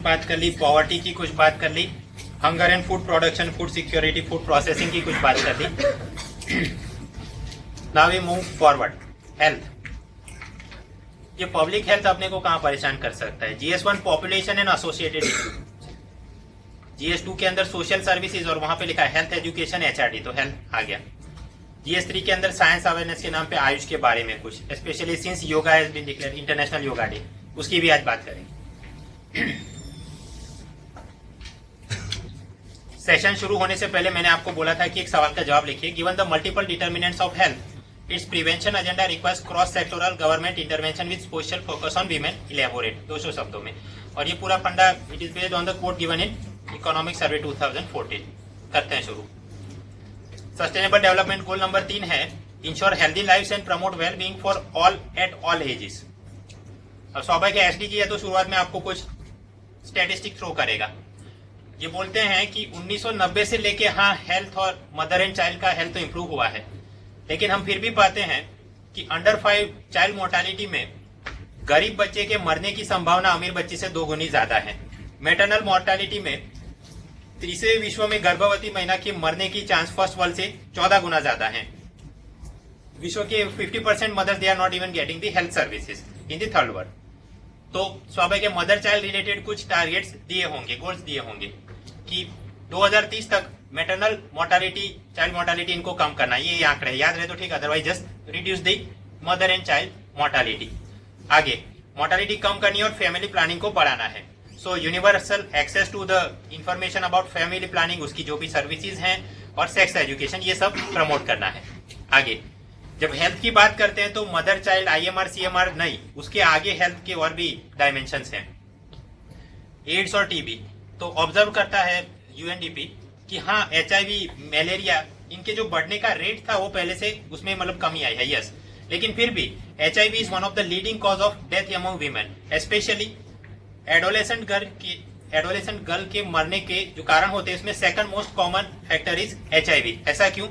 बात कर ली, पॉवर्टी की कुछ बात कर ली, hunger and food production, food security, food processing की कुछ बात कर ली। Now we move forward. Health, ये पब्लिक हेल्थ अपने को कहां परेशान कर सकता है? GS1 population and associated issue, GS2 के अंदर सोशल सर्विसेज और वहां पे लिखा है हेल्थ एजुकेशन HRD, तो हेल्थ आ गया। GS3 के अंदर साइंस अवेयरनेस के नाम पे आयुष के बारे में कुछ, specially since yoga has been declared international yoga day, उसकी भी आज बात करेंगे। सेशन शुरू होने से पहले मैंने आपको बोला था कि एक सवाल का जवाब लिखिए। Given the multiple determinants of health, it's prevention agenda requires cross sectoral government intervention with special focus on women. Elaborate 200 शब्दों में। और ये पूरा फंडा it is based on the quote given in economic survey 2014। करते हैं शुरू। सस्टेनेबल डेवलपमेंट गोल नंबर 3 है ensure healthy life and promote well being for all at all edges. अब स्वाभाविक SDG है तो शुरुआत में आपको कुछ स्टैटिस्टिक थ्रो करेगा। ये बोलते हैं कि 1990 से लेके हाँ हेल्थ और मदर एंड चाइल्ड का हेल्थ तो इंप्रूव हुआ है, लेकिन हम फिर भी पाते हैं कि अंडर 5 चाइल्ड मोर्टालिटी में गरीब बच्चे के मरने की संभावना अमीर बच्चे से 2 गुनी ज्यादा है। मेटरनल मोर्टालिटी में तीसरे विश्व में गर्भवती महिला की मरने की चांस फर्स्ट वर्ल्ड से 14 गुना ज्यादा है। विश्व के 50% mothers they are not even getting the health services in the third world. तो स्वाभाविक मदर चाइल्ड रिलेटेड कुछ टारगेट्स दिए होंगे, गोल्स दिए होंगे कि 2030 तक मेटरनल मोर्टालिटी, चाइल्ड मोर्टालिटी इनको कम करना। ये आंकड़े याद रहे तो ठीक, otherwise just reduce the mother and child mortality. आगे मोर्टालिटी कम करनी है और फैमिली प्लानिंग को बढ़ाना है। So universal access to the information about family planning, उसकी जो भी सर्विसेज हैं, और सेक्स एजुकेशन, ये सब प्रमोट करना है। आगे जब हेल्थ की बात करते हैं तो मदर चाइल्ड IMR CMR नहीं, उसके आगे हेल्थ के और भी डायमेंशंस हैं। एड्स और TB तो ऑब्जर्व करता है UNDP कि हाँ HIV मलेरिया इनके जो बढ़ने का रेट था वो पहले से उसमें मतलब कमी आई है, यस, लेकिन फिर भी HIV is one of the leading cause of death among women, specially adolescent girl के मरने के जो कारण होते हैं इसमें second most common factor is HIV। ऐसा क्यों?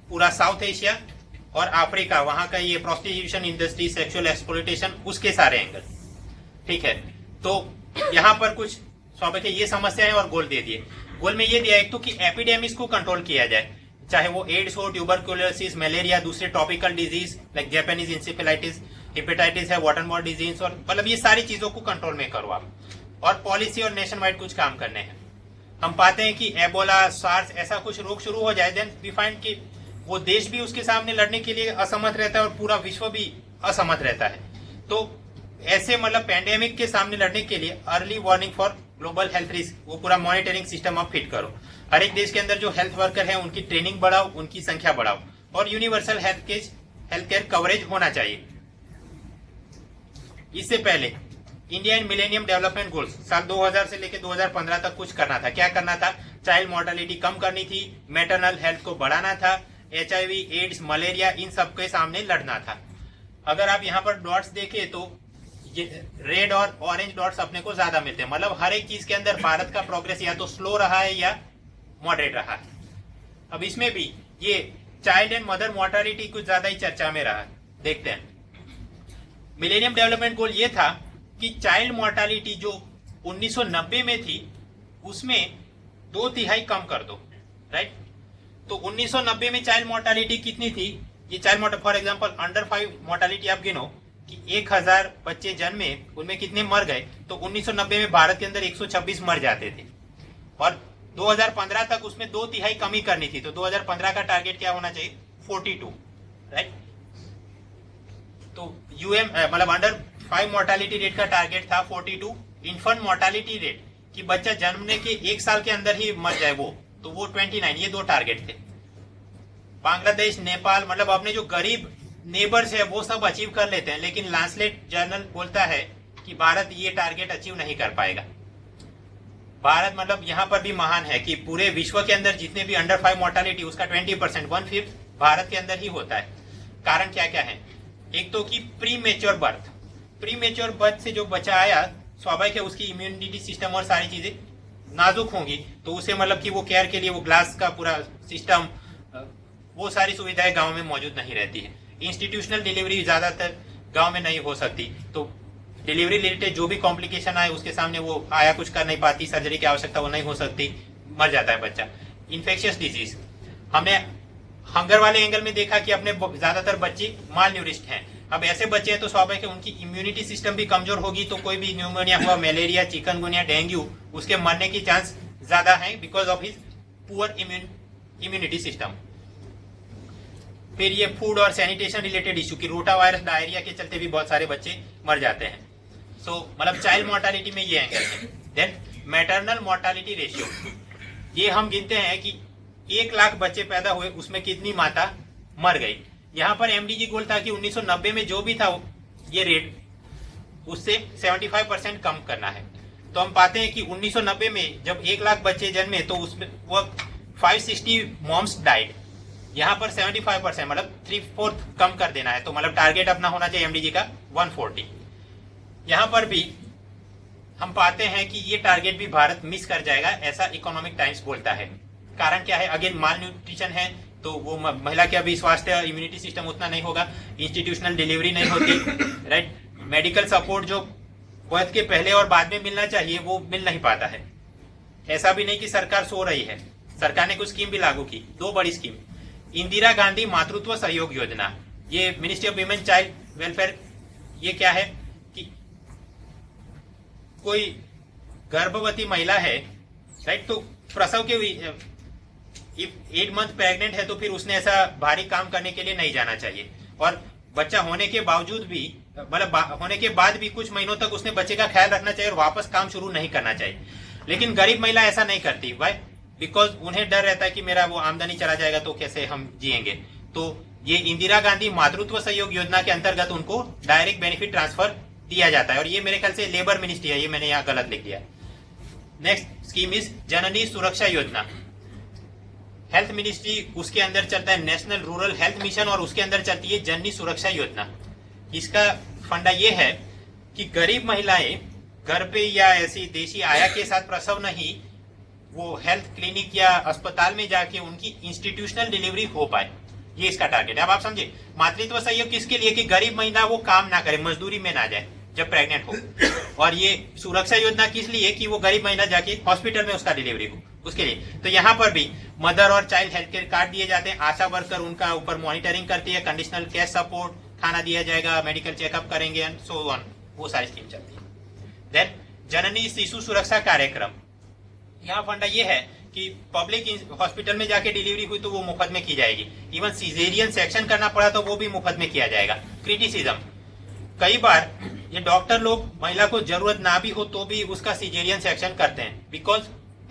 पूरा साउथ एशिया और अफ्रीका, वहां का ये प्रोस्टिट्यूशन इंडस्ट्री, सेक्सुअल एक्सप्लॉयटेशन, उसके सारे एंगल, ठीक है। तो यहाँ पर कुछ स्वाभाविक ये समस्या है और गोल दे दिए। गोल में ये दिया एक तो कि एपिडेमिक्स को कंट्रोल किया जाए, चाहे वो एड्स हो, ट्यूबरकुलोसिस, मलेरिया, दूसरे topical disease like Japanese encephalitis, hepatitis है, वाटर बॉर्न डिजीज, और मतलब ये सारी चीजों को कंट्रोल में करो आप। और पॉलिसी और नेशन वाइड कुछ काम करने हैं। हम पाते हैं कि एबोला, सार्स, ऐसा कुछ रोग शुरू हो जाए, देन वी फाइंड कि वो देश भी उसके सामने लड़ने के लिए असमर्थ रहता है और पूरा विश्व भी असमर्थ रहता है। तो ऐसे मतलब पैंडेमिक के सामने लड़ने के लिए early warning for global health risk, वो पूरा मॉनिटरिंग सिस्टम आप फिट करो। हर एक देश के अंदर जो हेल्थ वर्कर है उनकी ट्रेनिंग बढ़ाओ, उनकी संख्या बढ़ाओ, और यूनिवर्सल हेल्थ केयर कवरेज होना चाहिए। इससे पहले India and millennium development goals साल 2000 से लेकर 2015 तक कुछ करना था। क्या करना था? चाइल्ड मोर्टालिटी कम करनी थी, मैटरनल हेल्थ को बढ़ाना था, HIV, एड्स, मलेरिया, इन सब के सामने लड़ना था। अगर आप यहाँ पर डॉट्स देखें तो ये रेड और ऑरेंज डॉट्स अपने को ज्यादा मिलते हैं, मतलब हर एक चीज के अंदर भारत का प्रोग्रेस या तो स्लो रहा है या मॉडरेट रहा है। अब इसमें भी ये चाइल्ड एंड मदर मोर्टालिटी कुछ ज्यादा ही चर्चा में रहा है। देखते हैं। मिलेनियम डेवलपमेंट गोल ये था कि चाइल्ड मोर्टालिटी जो 1990 में थी उसमें 2/3 कम कर दो, राइट। तो 1990 में चाइल्ड मोर्टालिटी कितनी थी? ये child mortality for example under 5 mortality आप गिनो कि 1000 बच्चे जन्मे, उनमें कितने मर गए? तो 1990 में भारत के अंदर 126 मर जाते थे, और 2015 तक उसमें 2/3 कमी करनी थी। तो 2015 का टारगेट क्या होना चाहिए? 42, राइट। तो मतलब अंडर 5 मोर्टालिटी रेट का टारगेट था 42। इन्फेंट मोर्टालिटी रेट कि बच्चा जन्मने के 1 साल के अंदर ही मर जाए वो 29। ये 2 टारगेट थे। बांग्लादेश, नेपाल, मतलब अपने जो गरीब नेबर्स है वो सब अचीव कर लेते हैं, लेकिन लांसलेट जर्नल बोलता है कि भारत ये टारगेट अचीव नहीं कर पाएगा। भारत मतलब यहाँ पर भी महान है कि पूरे विश्व के अंदर जितने भी अंडर 5 मोर्टालिटी उसका 20%, 1/5 भारत के अंदर ही होता है। कारण क्या क्या है? एक तो कि प्री मेच्योर बर्थ से जो बच्चा आया, स्वाभाविक है उसकी इम्यूनिटी सिस्टम और सारी चीजें नाजुक होंगी, तो उसे मतलब कि वो केयर के लिए वो ग्लास का पूरा सिस्टम, वो सारी सुविधाएं गांव में मौजूद नहीं रहती है। इंस्टीट्यूशनल डिलीवरी ज्यादातर गांव में नहीं हो सकती, तो डिलीवरी रिलेटेड जो भी कॉम्प्लिकेशन आए उसके सामने वो आया कुछ कर नहीं पाती, सर्जरी की आवश्यकता वो नहीं हो सकती, मर जाता है बच्चा। इन्फेक्शियस डिजीज, हमने हंगर वाले एंगल में देखा कि अपने ज्यादातर बच्चे माल न्यूरिस्ट हैं। अब ऐसे बच्चे हैं तो स्वाभाविक है उनकी इम्यूनिटी सिस्टम भी कमजोर होगी, तो कोई भी न्यूमोनिया हुआ, मलेरिया, चिकनगुनिया, डेंगू, उसके मरने की चांस ज्यादा है because of his poor immunity system. फिर ये फूड और सैनिटेशन रिलेटेड इश्यू की रोटा वायरस, डायरिया के चलते भी बहुत सारे बच्चे मर जाते हैं। सो मतलब चाइल्ड मोर्टालिटी में ये एंगल है। देन मैटरनल मोर्टालिटी रेशियो, ये हम गिनते हैं कि 1 लाख बच्चे पैदा हुए उसमें कितनी माता मर गई। यहाँ पर एमडीजी गोल था कि 1990 में जो भी था ये रेट उससे 75% कम करना है। तो हम पाते हैं कि 1990 में जब 1 लाख बच्चे जन्मे तो उसमें वो 560 मॉम्स डाइड, यहाँ पर 75% मतलब 3/4 कम कर देना है। तो मतलब टारगेट अपना होना चाहिए एमडीजी का 140। यहाँ पर भी हम पाते हैं कि ये टारगेट भी भारत मिस कर जाएगा, ऐसा इकोनॉमिक टाइम्स बोलता है। कारण क्या है? अगेन माल न्यूट्रिशन है, तो वो महिला के अभी स्वास्थ्य इम्यूनिटी सिस्टम उतना नहीं होगा, इंस्टीट्यूशनल डिलीवरी नहीं होती, राइट। मेडिकल सपोर्ट जो बर्थ के पहले और बाद में मिलना चाहिए वो मिल नहीं पाता है। ऐसा भी नहीं कि सरकार सो रही है, सरकार ने कुछ स्कीम भी लागू की, 2 बड़ी स्कीम। इंदिरा गांधी मातृत्व सहयोग योजना, ये ministry of women child welfare, ये क्या है कि कोई गर्भवती महिला है, राइट, तो प्रसव के 8 मंथ प्रेग्नेंट है तो फिर उसने ऐसा भारी काम करने के लिए नहीं जाना चाहिए, और बच्चा होने के बावजूद भी मतलब होने के बाद भी कुछ महीनों तक उसने बच्चे का ख्याल रखना चाहिए और वापस काम शुरू नहीं करना चाहिए। लेकिन गरीब महिला ऐसा नहीं करती, वाई? बिकॉज उन्हें डर रहता है कि मेरा वो आमदनी चला जाएगा तो कैसे हम जिएंगे। तो ये इंदिरा गांधी मातृत्व सहयोग योजना के अंतर्गत उनको डायरेक्ट बेनिफिट ट्रांसफर दिया जाता है, और ये मेरे ख्याल से लेबर मिनिस्ट्री है, ये मैंने यहाँ गलत लिख दिया। नेक्स्ट स्कीम इज जननी सुरक्षा योजना, हेल्थ मिनिस्ट्री उसके अंदर चलता है नेशनल रूरल हेल्थ मिशन, और उसके अंदर चलती है जननी सुरक्षा योजना। इसका फंडा ये है कि गरीब महिलाएं घर पे या ऐसी देशी आया के साथ प्रसव नहीं, वो हेल्थ क्लिनिक या अस्पताल में जाके उनकी इंस्टीट्यूशनल डिलीवरी हो पाए, ये इसका टारगेट है। अब आप समझे, मातृत्व सहयोग किसके लिए? कि गरीब महिला वो काम ना करे, मजदूरी में ना जाए जब प्रेग्नेंट हो, और ये सुरक्षा योजना किस लिए? कि वो गरीब महिला जाके हॉस्पिटल में उसका डिलीवरी हो, उसके लिए। तो यहाँ पर भी मदर और चाइल्ड हेल्थ केयर कार्ड दिए जाते हैं, आशा वर्कर उनका ऊपर मॉनिटरिंग करती है, कंडीशनल कैश सपोर्ट, खाना दिया जाएगा, मेडिकल चेकअप करेंगे एंड सो ऑन, वो सारी स्कीम चलती है। देन जननी शिशु सुरक्षा कार्यक्रम, यहाँ फंडा ये है कि पब्लिक हॉस्पिटल में जाके डिलीवरी हुई तो वो मुफ्त में की जाएगी, इवन सीजेरियन सेक्शन करना पड़ा तो वो भी मुफ्त में किया जाएगा। क्रिटिसिज्म, कई बार ये डॉक्टर लोग महिला को जरूरत ना भी हो तो भी उसका सीजेरियन सेक्शन करते हैं, बिकॉज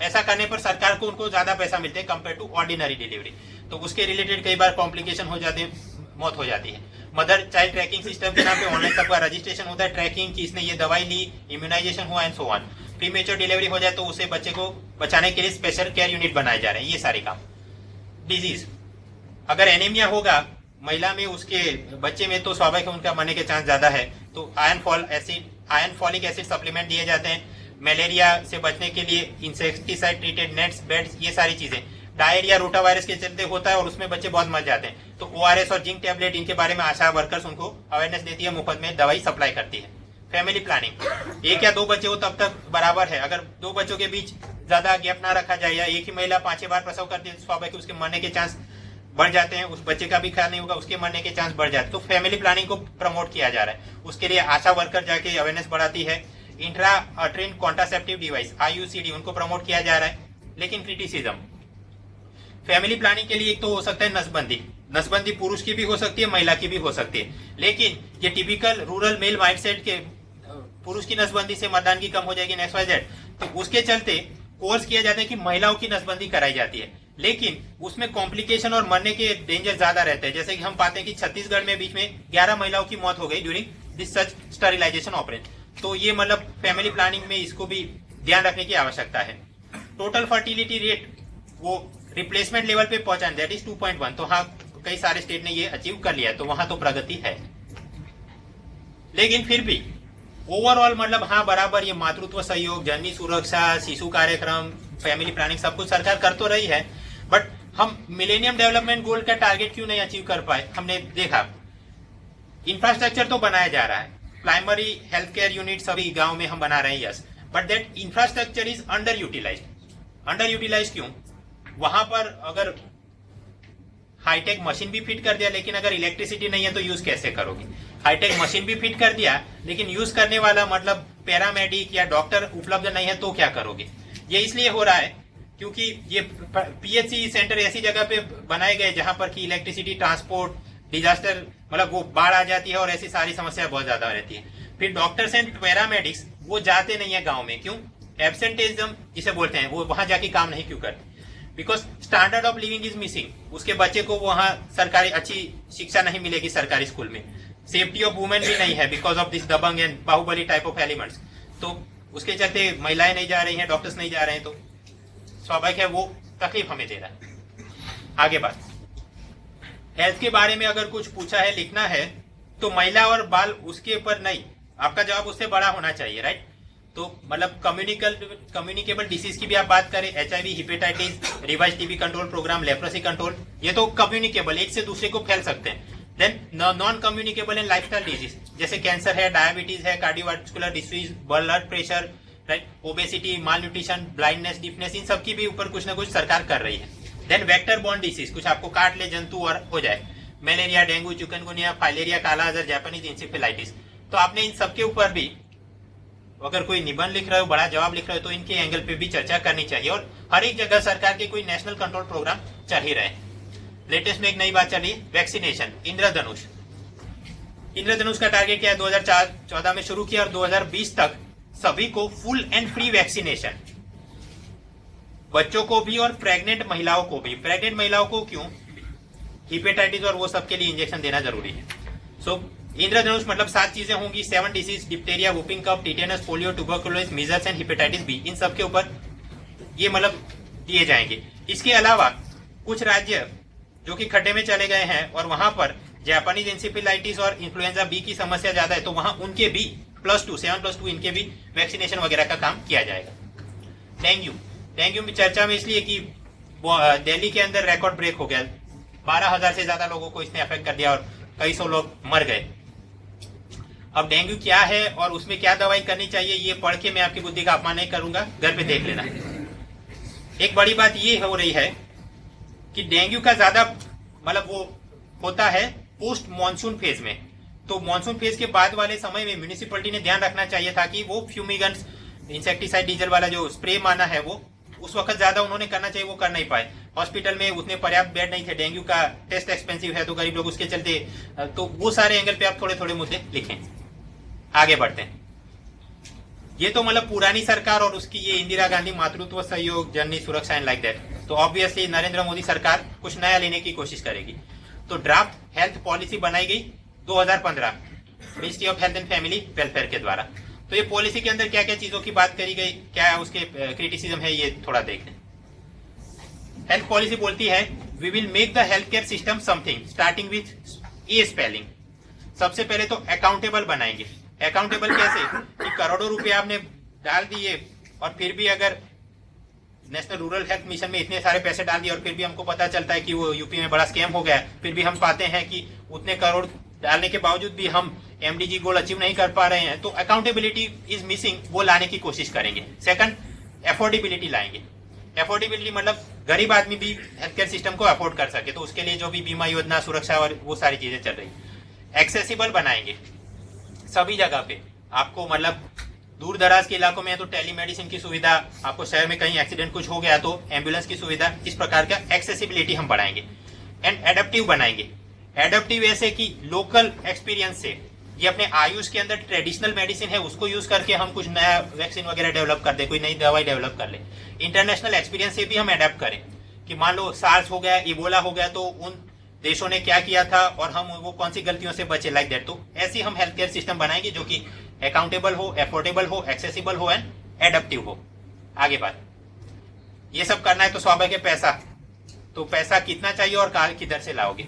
ऐसा करने पर सरकार को उनको ज्यादा पैसा मिलते हैं कंपेयर टू ऑर्डिनरी डिलीवरी, तो उसके रिलेटेड कई बार कॉम्प्लिकेशन हो जाते हैं, मौत हो जाती है। मदर चाइल्ड ट्रैकिंग सिस्टम के नाम पे ऑनलाइन सबका रजिस्ट्रेशन होता है, ट्रैकिंग की इसने ये दवाई ली, इम्यूनाइजेशन हुआ and so on. Premature delivery हो जाए तो उसे बच्चे को बचाने के लिए स्पेशल केयर यूनिट बनाए जा रहे हैं, ये सारे काम। डिजीज, अगर एनीमिया होगा महिला में, उसके बच्चे में, तो स्वाभाविक है उनका मरने के चांस ज्यादा है, तो आयरन फॉलिक एसिड सप्लीमेंट दिए जाते हैं। मलेरिया से बचने के लिए इंसेक्टिसाइड ट्रीटेड नेट्स, बेड्स, ये सारी चीजें। डायरिया रोटा वायरस के चलते होता है और उसमें बच्चे बहुत मर जाते हैं, तो ORS और जिंक टैबलेट, इनके बारे में आशा वर्कर्स उनको अवेयरनेस देती है, मुफ्त में दवाई सप्लाई करती है। फैमिली प्लानिंग, 1 या 2 बच्चे हो तब तक बराबर है, अगर 2 बच्चों के बीच ज्यादा गैप ना रखा जाए या एक ही महिला 5 बार प्रसव करती है, स्वाभाविक उसके मरने के चांस बढ़ जाते हैं, उस बच्चे का भी ख्याल नहीं होगा, उसके मरने के चांस बढ़ जाते हैं। तो फैमिली प्लानिंग को प्रमोट किया जा रहा है, उसके लिए आशा वर्कर जाके अवेयरनेस बढ़ाती है। इंट्रा अट्रिन कॉन्ट्रासेप्टिव डिवाइस IUCD, उनको प्रमोट किया जा रहा है। लेकिन क्रिटिसिज्म, फैमिली प्लानिंग के लिए एक तो हो सकता है नसबंदी पुरुष की भी हो सकती है, महिला की भी हो सकती है, लेकिन ये टिपिकल रूरल मेल माइंडसेट के पुरुष की नसबंदी से मतदान की कम हो जाएगी XYZ, तो उसके चलते कोर्स किया जाता है कि महिलाओं की नसबंदी कराई जाती है, लेकिन उसमें कॉम्प्लिकेशन और मरने के डेंजर ज्यादा रहते हैं। जैसे कि हम पाते हैं कि छत्तीसगढ़ में बीच में 11 महिलाओं की मौत हो गई during this such sterilisation operation, तो ये मतलब फैमिली प्लानिंग में इसको भी ध्यान रखने की आवश्यकता है। टोटल फर्टिलिटी रेट वो रिप्लेसमेंट लेवल पे पहुंचा, दैट इज 2.1, तो हाँ कई सारे स्टेट ने ये अचीव कर लिया, तो वहां तो प्रगति है। लेकिन फिर भी ओवरऑल मतलब हाँ बराबर ये मातृत्व सहयोग, जननी सुरक्षा, शिशु कार्यक्रम, फैमिली प्लानिंग सब कुछ सरकार कर तो रही है, बट हम मिलेनियम डेवलपमेंट गोल का टारगेट क्यों नहीं अचीव कर पाए? हमने देखा इंफ्रास्ट्रक्चर तो बनाया जा रहा है, प्राइमरी हेल्थ केयर यूनिट सभी गांव में हम बना रहे हैं, yes, but that infrastructure is under utilize क्यों? वहां पर अगर हाईटेक मशीन भी फिट कर दिया, लेकिन अगर इलेक्ट्रिसिटी नहीं है तो यूज कैसे करोगे? हाईटेक मशीन भी फिट कर दिया, लेकिन यूज करने वाला मतलब पैरामेडिक या डॉक्टर उपलब्ध नहीं है तो क्या करोगे? ये इसलिए हो रहा है क्योंकि ये पीएचसी सेंटर ऐसी जगह पे बनाए गए जहां पर कि इलेक्ट्रिसिटी, ट्रांसपोर्ट, डिजास्टर, मतलब वो बाढ़ आ जाती है और ऐसी सारी समस्या बहुत ज्यादा रहती है। फिर डॉक्टर्स एंड पैरामेडिक्स वो जाते नहीं है गांव में, क्यों? एब्सेंटेजम जिसे बोलते हैं, वो वहां जाके काम नहीं क्यों करते? Because standard of living is missing. उसके बच्चे को वहां सरकारी अच्छी शिक्षा नहीं मिलेगी सरकारी स्कूल में। सेफ्टी ऑफ वुमेन भी नहीं है बिकॉज ऑफ दिस दबंग एंड बाहुबली टाइप ऑफ एलिमेंट्स। तो उसके चलते महिलाएं नहीं जा रही हैं, डॉक्टर्स नहीं जा रहे हैं, तो स्वाभाविक है वो तकलीफ हमें दे रहा है। आगे बात, हेल्थ के बारे में अगर कुछ पूछा है, लिखना है, तो महिला और बाल उसके ऊपर नहीं, आपका जवाब उससे बड़ा होना चाहिए, राइट? तो मतलब कम्युनिकेबल डिसीज की भी आप बात करें, HIV, hepatitis, revise TB control programme, leprosy control, ये तो कम्युनिकेबल, एक से दूसरे को फैल सकते हैं। Then non communicable and lifestyle disease जैसे कैंसर है, डायबिटीज है, cardiovascular disease, blood pressure, right, obesity, malnutrition, blindness, deafness, इन सब की भी ऊपर कुछ ना कुछ सरकार कर रही है। देन वेक्टर बॉर्न डिसीज, कुछ आपको काट ले जंतु और हो जाए, मलेरिया, डेंगू, चिकनगुनिया, फाइलेरिया, काला अजहर, जापानीज इंसेफेलाइटिस। तो आपने इन सब के ऊपर भी अगर कोई निबंध लिख रहे हो, बड़ा जवाब लिख रहे हो, तो इनके एंगल पे भी चर्चा करनी चाहिए। और हर एक जगह सरकार के कोई नेशनल कंट्रोल प्रोग्राम चल ही रहे हैं। लेटेस्ट में एक नई बात चली, वैक्सीनेशन, इंद्रधनुष। इंद्रधनुष का टारगेट क्या है? 2014 में शुरू किया और 2020 तक सभी को फुल एंड फ्री वैक्सीनेशन, बच्चों को भी और प्रेग्नेंट महिलाओं को भी। प्रेग्नेंट महिलाओं को क्यों? हिपेटाइटिस और वो सबके लिए इंजेक्शन देना जरूरी है। सो इंद्रधनुष मतलब 7 चीजें होंगी, 7 disease, diphtheria, whooping cough, tetanus, polio, tuberculosis, measles and hepatitis B, इन सब के ऊपर ये मतलब दिए जाएंगे। इसके अलावा कुछ राज्य जो कि खड्डे में चले गए हैं और वहां पर जापानीज इंसेफेलाइटिस और इन्फ्लुएंजा बी की समस्या ज्यादा है, तो वहां उनके भी +2, 7+2 इनके भी वैक्सीनेशन वगैरह का काम किया जाएगा। डेंगू में चर्चा में इसलिए कि दिल्ली के अंदर रिकॉर्ड ब्रेक हो गया, 12,000 से ज्यादा लोगों को इसने अफेक्ट कर दिया और कई सौ लोग मर गए। अब डेंगू क्या है और उसमें क्या दवाई करनी चाहिए, ये पढ़ के मैं आपकी बुद्धि का अपमान नहीं करूंगा, घर पे देख लेना। एक बड़ी बात ये हो रही है कि डेंगू का ज्यादा मतलब वो होता है पोस्ट मानसून फेज में। तो मानसून फेज के बाद वाले समय में म्यूनिसिपैलिटी ने ध्यान रखना चाहिए था कि वो फ्यूमिगेंट्स, इंसेक्टिसाइड, डीजल वाला जो स्प्रे माना है वो उस वक्त ज्यादा उन्होंने करना चाहिए, वो कर नहीं पाए। हॉस्पिटल में उतने पर्याप्त बेड नहीं थे, डेंगू का टेस्ट एक्सपेंसिव है तो गरीब लोग उसके चलते, तो वो सारे एंगल पे आप थोड़े थोड़े मुद्दे लिखें। आगे बढ़ते हैं। ये तो मतलब पुरानी सरकार और उसकी ये इंदिरा गांधी मातृत्व सहयोग, जननी सुरक्षा एंड लाइक दैट। तो ऑब्वियसली नरेंद्र मोदी सरकार कुछ नया लेने की कोशिश करेगी। तो ड्राफ्ट हेल्थ पॉलिसी बनाई गई 2015 ministry of health and family welfare के द्वारा। तो ये पॉलिसी के अंदर क्या क्या चीजों की बात करी गई, क्या उसके क्रिटिसिज्म है, ये थोड़ा देख लें। हेल्थ पॉलिसी बोलती है we will make the health care system something starting with a spelling. सबसे पहले तो अकाउंटेबल बनाएंगे। अकाउंटेबल कैसे कि करोड़ों रुपए आपने डाल दिए और फिर भी अगर नेशनल रूरल हेल्थ मिशन में इतने सारे पैसे डाल दिए और फिर भी हमको पता चलता है कि वो यूपी में बड़ा स्कैम हो गया, फिर भी हम पाते हैं कि उतने करोड़ डालने के बावजूद भी हम एमडीजी गोल अचीव नहीं कर पा रहे हैं, तो अकाउंटेबिलिटी इज मिसिंग, वो लाने की कोशिश करेंगे। सेकंड, एफोर्डेबिलिटी लाएंगे। एफोर्डेबिलिटी मतलब गरीब आदमी भी हेल्थ केयर सिस्टम को अफोर्ड कर सके, तो उसके लिए जो भी बीमा योजना, सुरक्षा और वो सारी चीजें चल रही। एक्सेसिबल बनाएंगे सभी जगह पे आपको, मतलब दूर दराज के इलाकों में तो टेलीमेडिसिन की सुविधा, आपको शहर में कहीं एक्सीडेंट कुछ हो गया तो एम्बुलेंस की सुविधा, इस प्रकार का एक्सेसिबिलिटी हम बढ़ाएंगे। एंड एडेप्टिव बनाएंगे। एडेप्टिव ऐसे कि लोकल एक्सपीरियंस से, ये अपने आयुष के अंदर ट्रेडिशनल मेडिसिन है उसको यूज करके हम कुछ नया वैक्सीन वगैरह डेवलप कर दे, कोई नई दवाई डेवलप कर ले। इंटरनेशनल एक्सपीरियंस से भी हम अडेप्ट करें कि मान लो सार्स हो गया, इबोला हो गया, तो उन देशों ने क्या किया था और हम वो कौन सी गलतियों से बचे, लाइक दैट। तो ऐसे हम हेल्थ केयर सिस्टम बनाएंगे जो कि अकाउंटेबल हो, एफोर्डेबल हो, एक्सेसिबल हो एंड एडेप्टिव हो। आगे बात, ये सब करना है तो स्वाभाविक है पैसा। तो पैसा कितना चाहिए और किधर से लाओगे?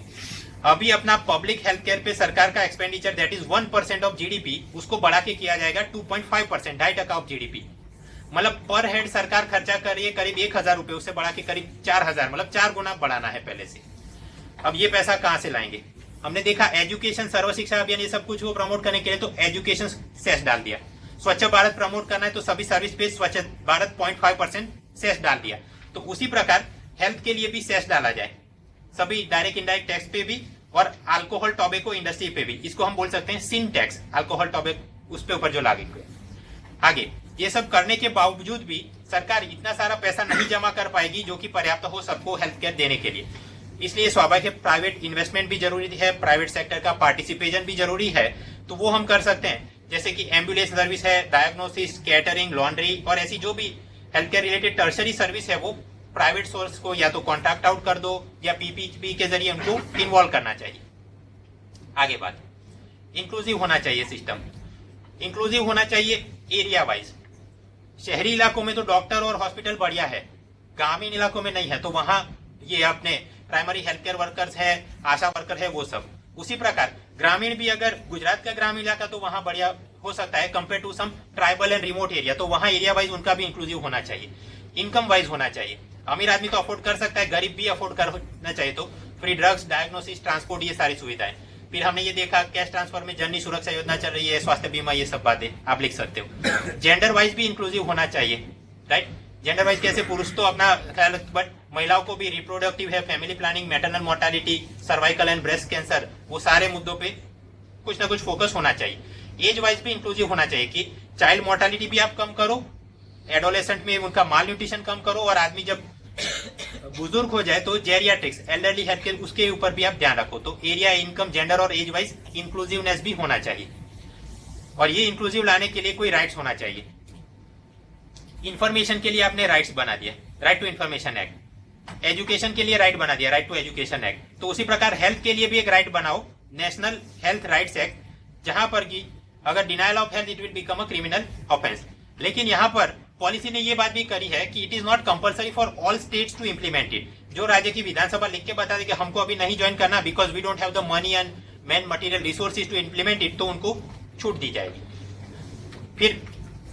अभी अपना पब्लिक हेल्थ केयर पे सरकार का expenditure that is 1% of GDP, उसको बढ़ा के किया जाएगा 2.5%, 2.5% ऑफ जीडीपी। मतलब पर हेड सरकार खर्चा कर रही है करीब 1,000 रुपए, उससे बढ़ा के करीब 4,000, मतलब 4 गुना बढ़ाना है पहले से। अब ये पैसा कहां से लाएंगे? हमने देखा एजुकेशन, सर्व शिक्षा अभियान, ये सब कुछ वो प्रमोट करने के लिए तो एजुकेशन सेस डाल दिया। स्वच्छ भारत प्रमोट करना है तो सभी सर्विस पे स्वच्छ भारत 0.5% सेस डाल दिया। तो उसी प्रकार हेल्थ के लिए भी सेस डाला जाए, सभी डायरेक्ट इनडायरेक्ट टैक्स पे भी, और अल्कोहल टोबैको इंडस्ट्री पे भी। इसको हम बोल सकते हैं सिन टैक्स, अल्कोहल टोबैको उस पे ऊपर जो लागू हुए। आगे ये सब करने के बावजूद भी सरकार इतना सारा पैसा नहीं जमा कर पाएगी जो कि पर्याप्त हो सबको हेल्थ केयर देने के लिए। इसलिए स्वाभाविक प्राइवेट इन्वेस्टमेंट भी जरूरी है, प्राइवेट सेक्टर का पार्टिसिपेशन भी जरूरी है। तो वो हम कर सकते हैं, जैसे कि एम्बुलेंस सर्विस है, डायग्नोसिस, कैटरिंग, लॉन्ड्री और ऐसी जो भी health care related tertiary service है वो प्राइवेट सोर्स को या तो कॉन्ट्रैक्ट आउट कर दो या पीपीपी के जरिए उनको इन्वॉल्व करना चाहिए। आगे बात, इंक्लूसिव होना चाहिए सिस्टम, इंक्लूसिव होना चाहिए एरिया वाइज। शहरी इलाकों में तो डॉक्टर और हॉस्पिटल बढ़िया है, ग्रामीण इलाकों में नहीं है, तो वहां ये अपने प्राइमरी हेल्थ केयर वर्कर्स है, आशा वर्कर है, वो सब। उसी प्रकार ग्रामीण भी, अगर गुजरात का ग्रामीण इलाका तो वहां बढ़िया हो सकता है compare to some tribal and remote area, तो वहां एरिया वाइज उनका भी इंक्लूसिव होना चाहिए। इनकम वाइज होना चाहिए, अमीर आदमी तो अफोर्ड कर सकता है, गरीब भी अफोर्ड करना चाहिए। तो फ्री ड्रग्स, डायग्नोसिस, ट्रांसपोर्ट, ये सारी सुविधाएं। फिर हमने ये देखा कैश ट्रांसफर में जननी सुरक्षा योजना चल रही है, स्वास्थ्य बीमा, ये सब बातें आप लिख सकते हो। जेंडर वाइज भी इंक्लूसिव होना चाहिए, राइट। जेंडर वाइज कैसे, पुरुष तो अपना ख्याल, बट महिलाओं को भी रिप्रोडक्टिव है, family planning, maternal mortality, cervical and breast cancer, वो सारे मुद्दों पे कुछ ना कुछ फोकस होना चाहिए। एज वाइज भी इंक्लूसिव होना चाहिए कि चाइल्ड मोर्टालिटी भी आप कम करो, एडोलेसेंट में उनका माल न्यूट्रिशन कम करो, और आदमी जब बुजुर्ग हो जाए तो जेरियाट्रिक्स, एल्डरली हेल्थ केयर, उसके ऊपर भी आप ध्यान रखो। तो एरिया, इनकम, जेंडर और एज वाइज इंक्लूसिवनेस भी होना चाहिए। और ये इंक्लूसिव लाने के लिए कोई राइट्स होना चाहिए। इंफॉर्मेशन के लिए आपने राइट्स बना दिया, right to information act. Education के लिए राइट बना दिया, राइट टू एजुकेशन एक्ट। तो उसी प्रकार हेल्थ के लिए भी एक राइट बनाओ, नेशनल हेल्थ राइट्स एक्ट, जहां पर कि अगर denial of health it will become a criminal offence. लेकिन यहाँ पर पॉलिसी ने ये बात भी करी है कि it is not compulsory for all states to implement it. जो राज्य की विधानसभा लिख के बता दे कि हमको अभी नहीं ज्वाइन करना because we don't have the money and man material resources to implement it, तो उनको छूट दी जाएगी। फिर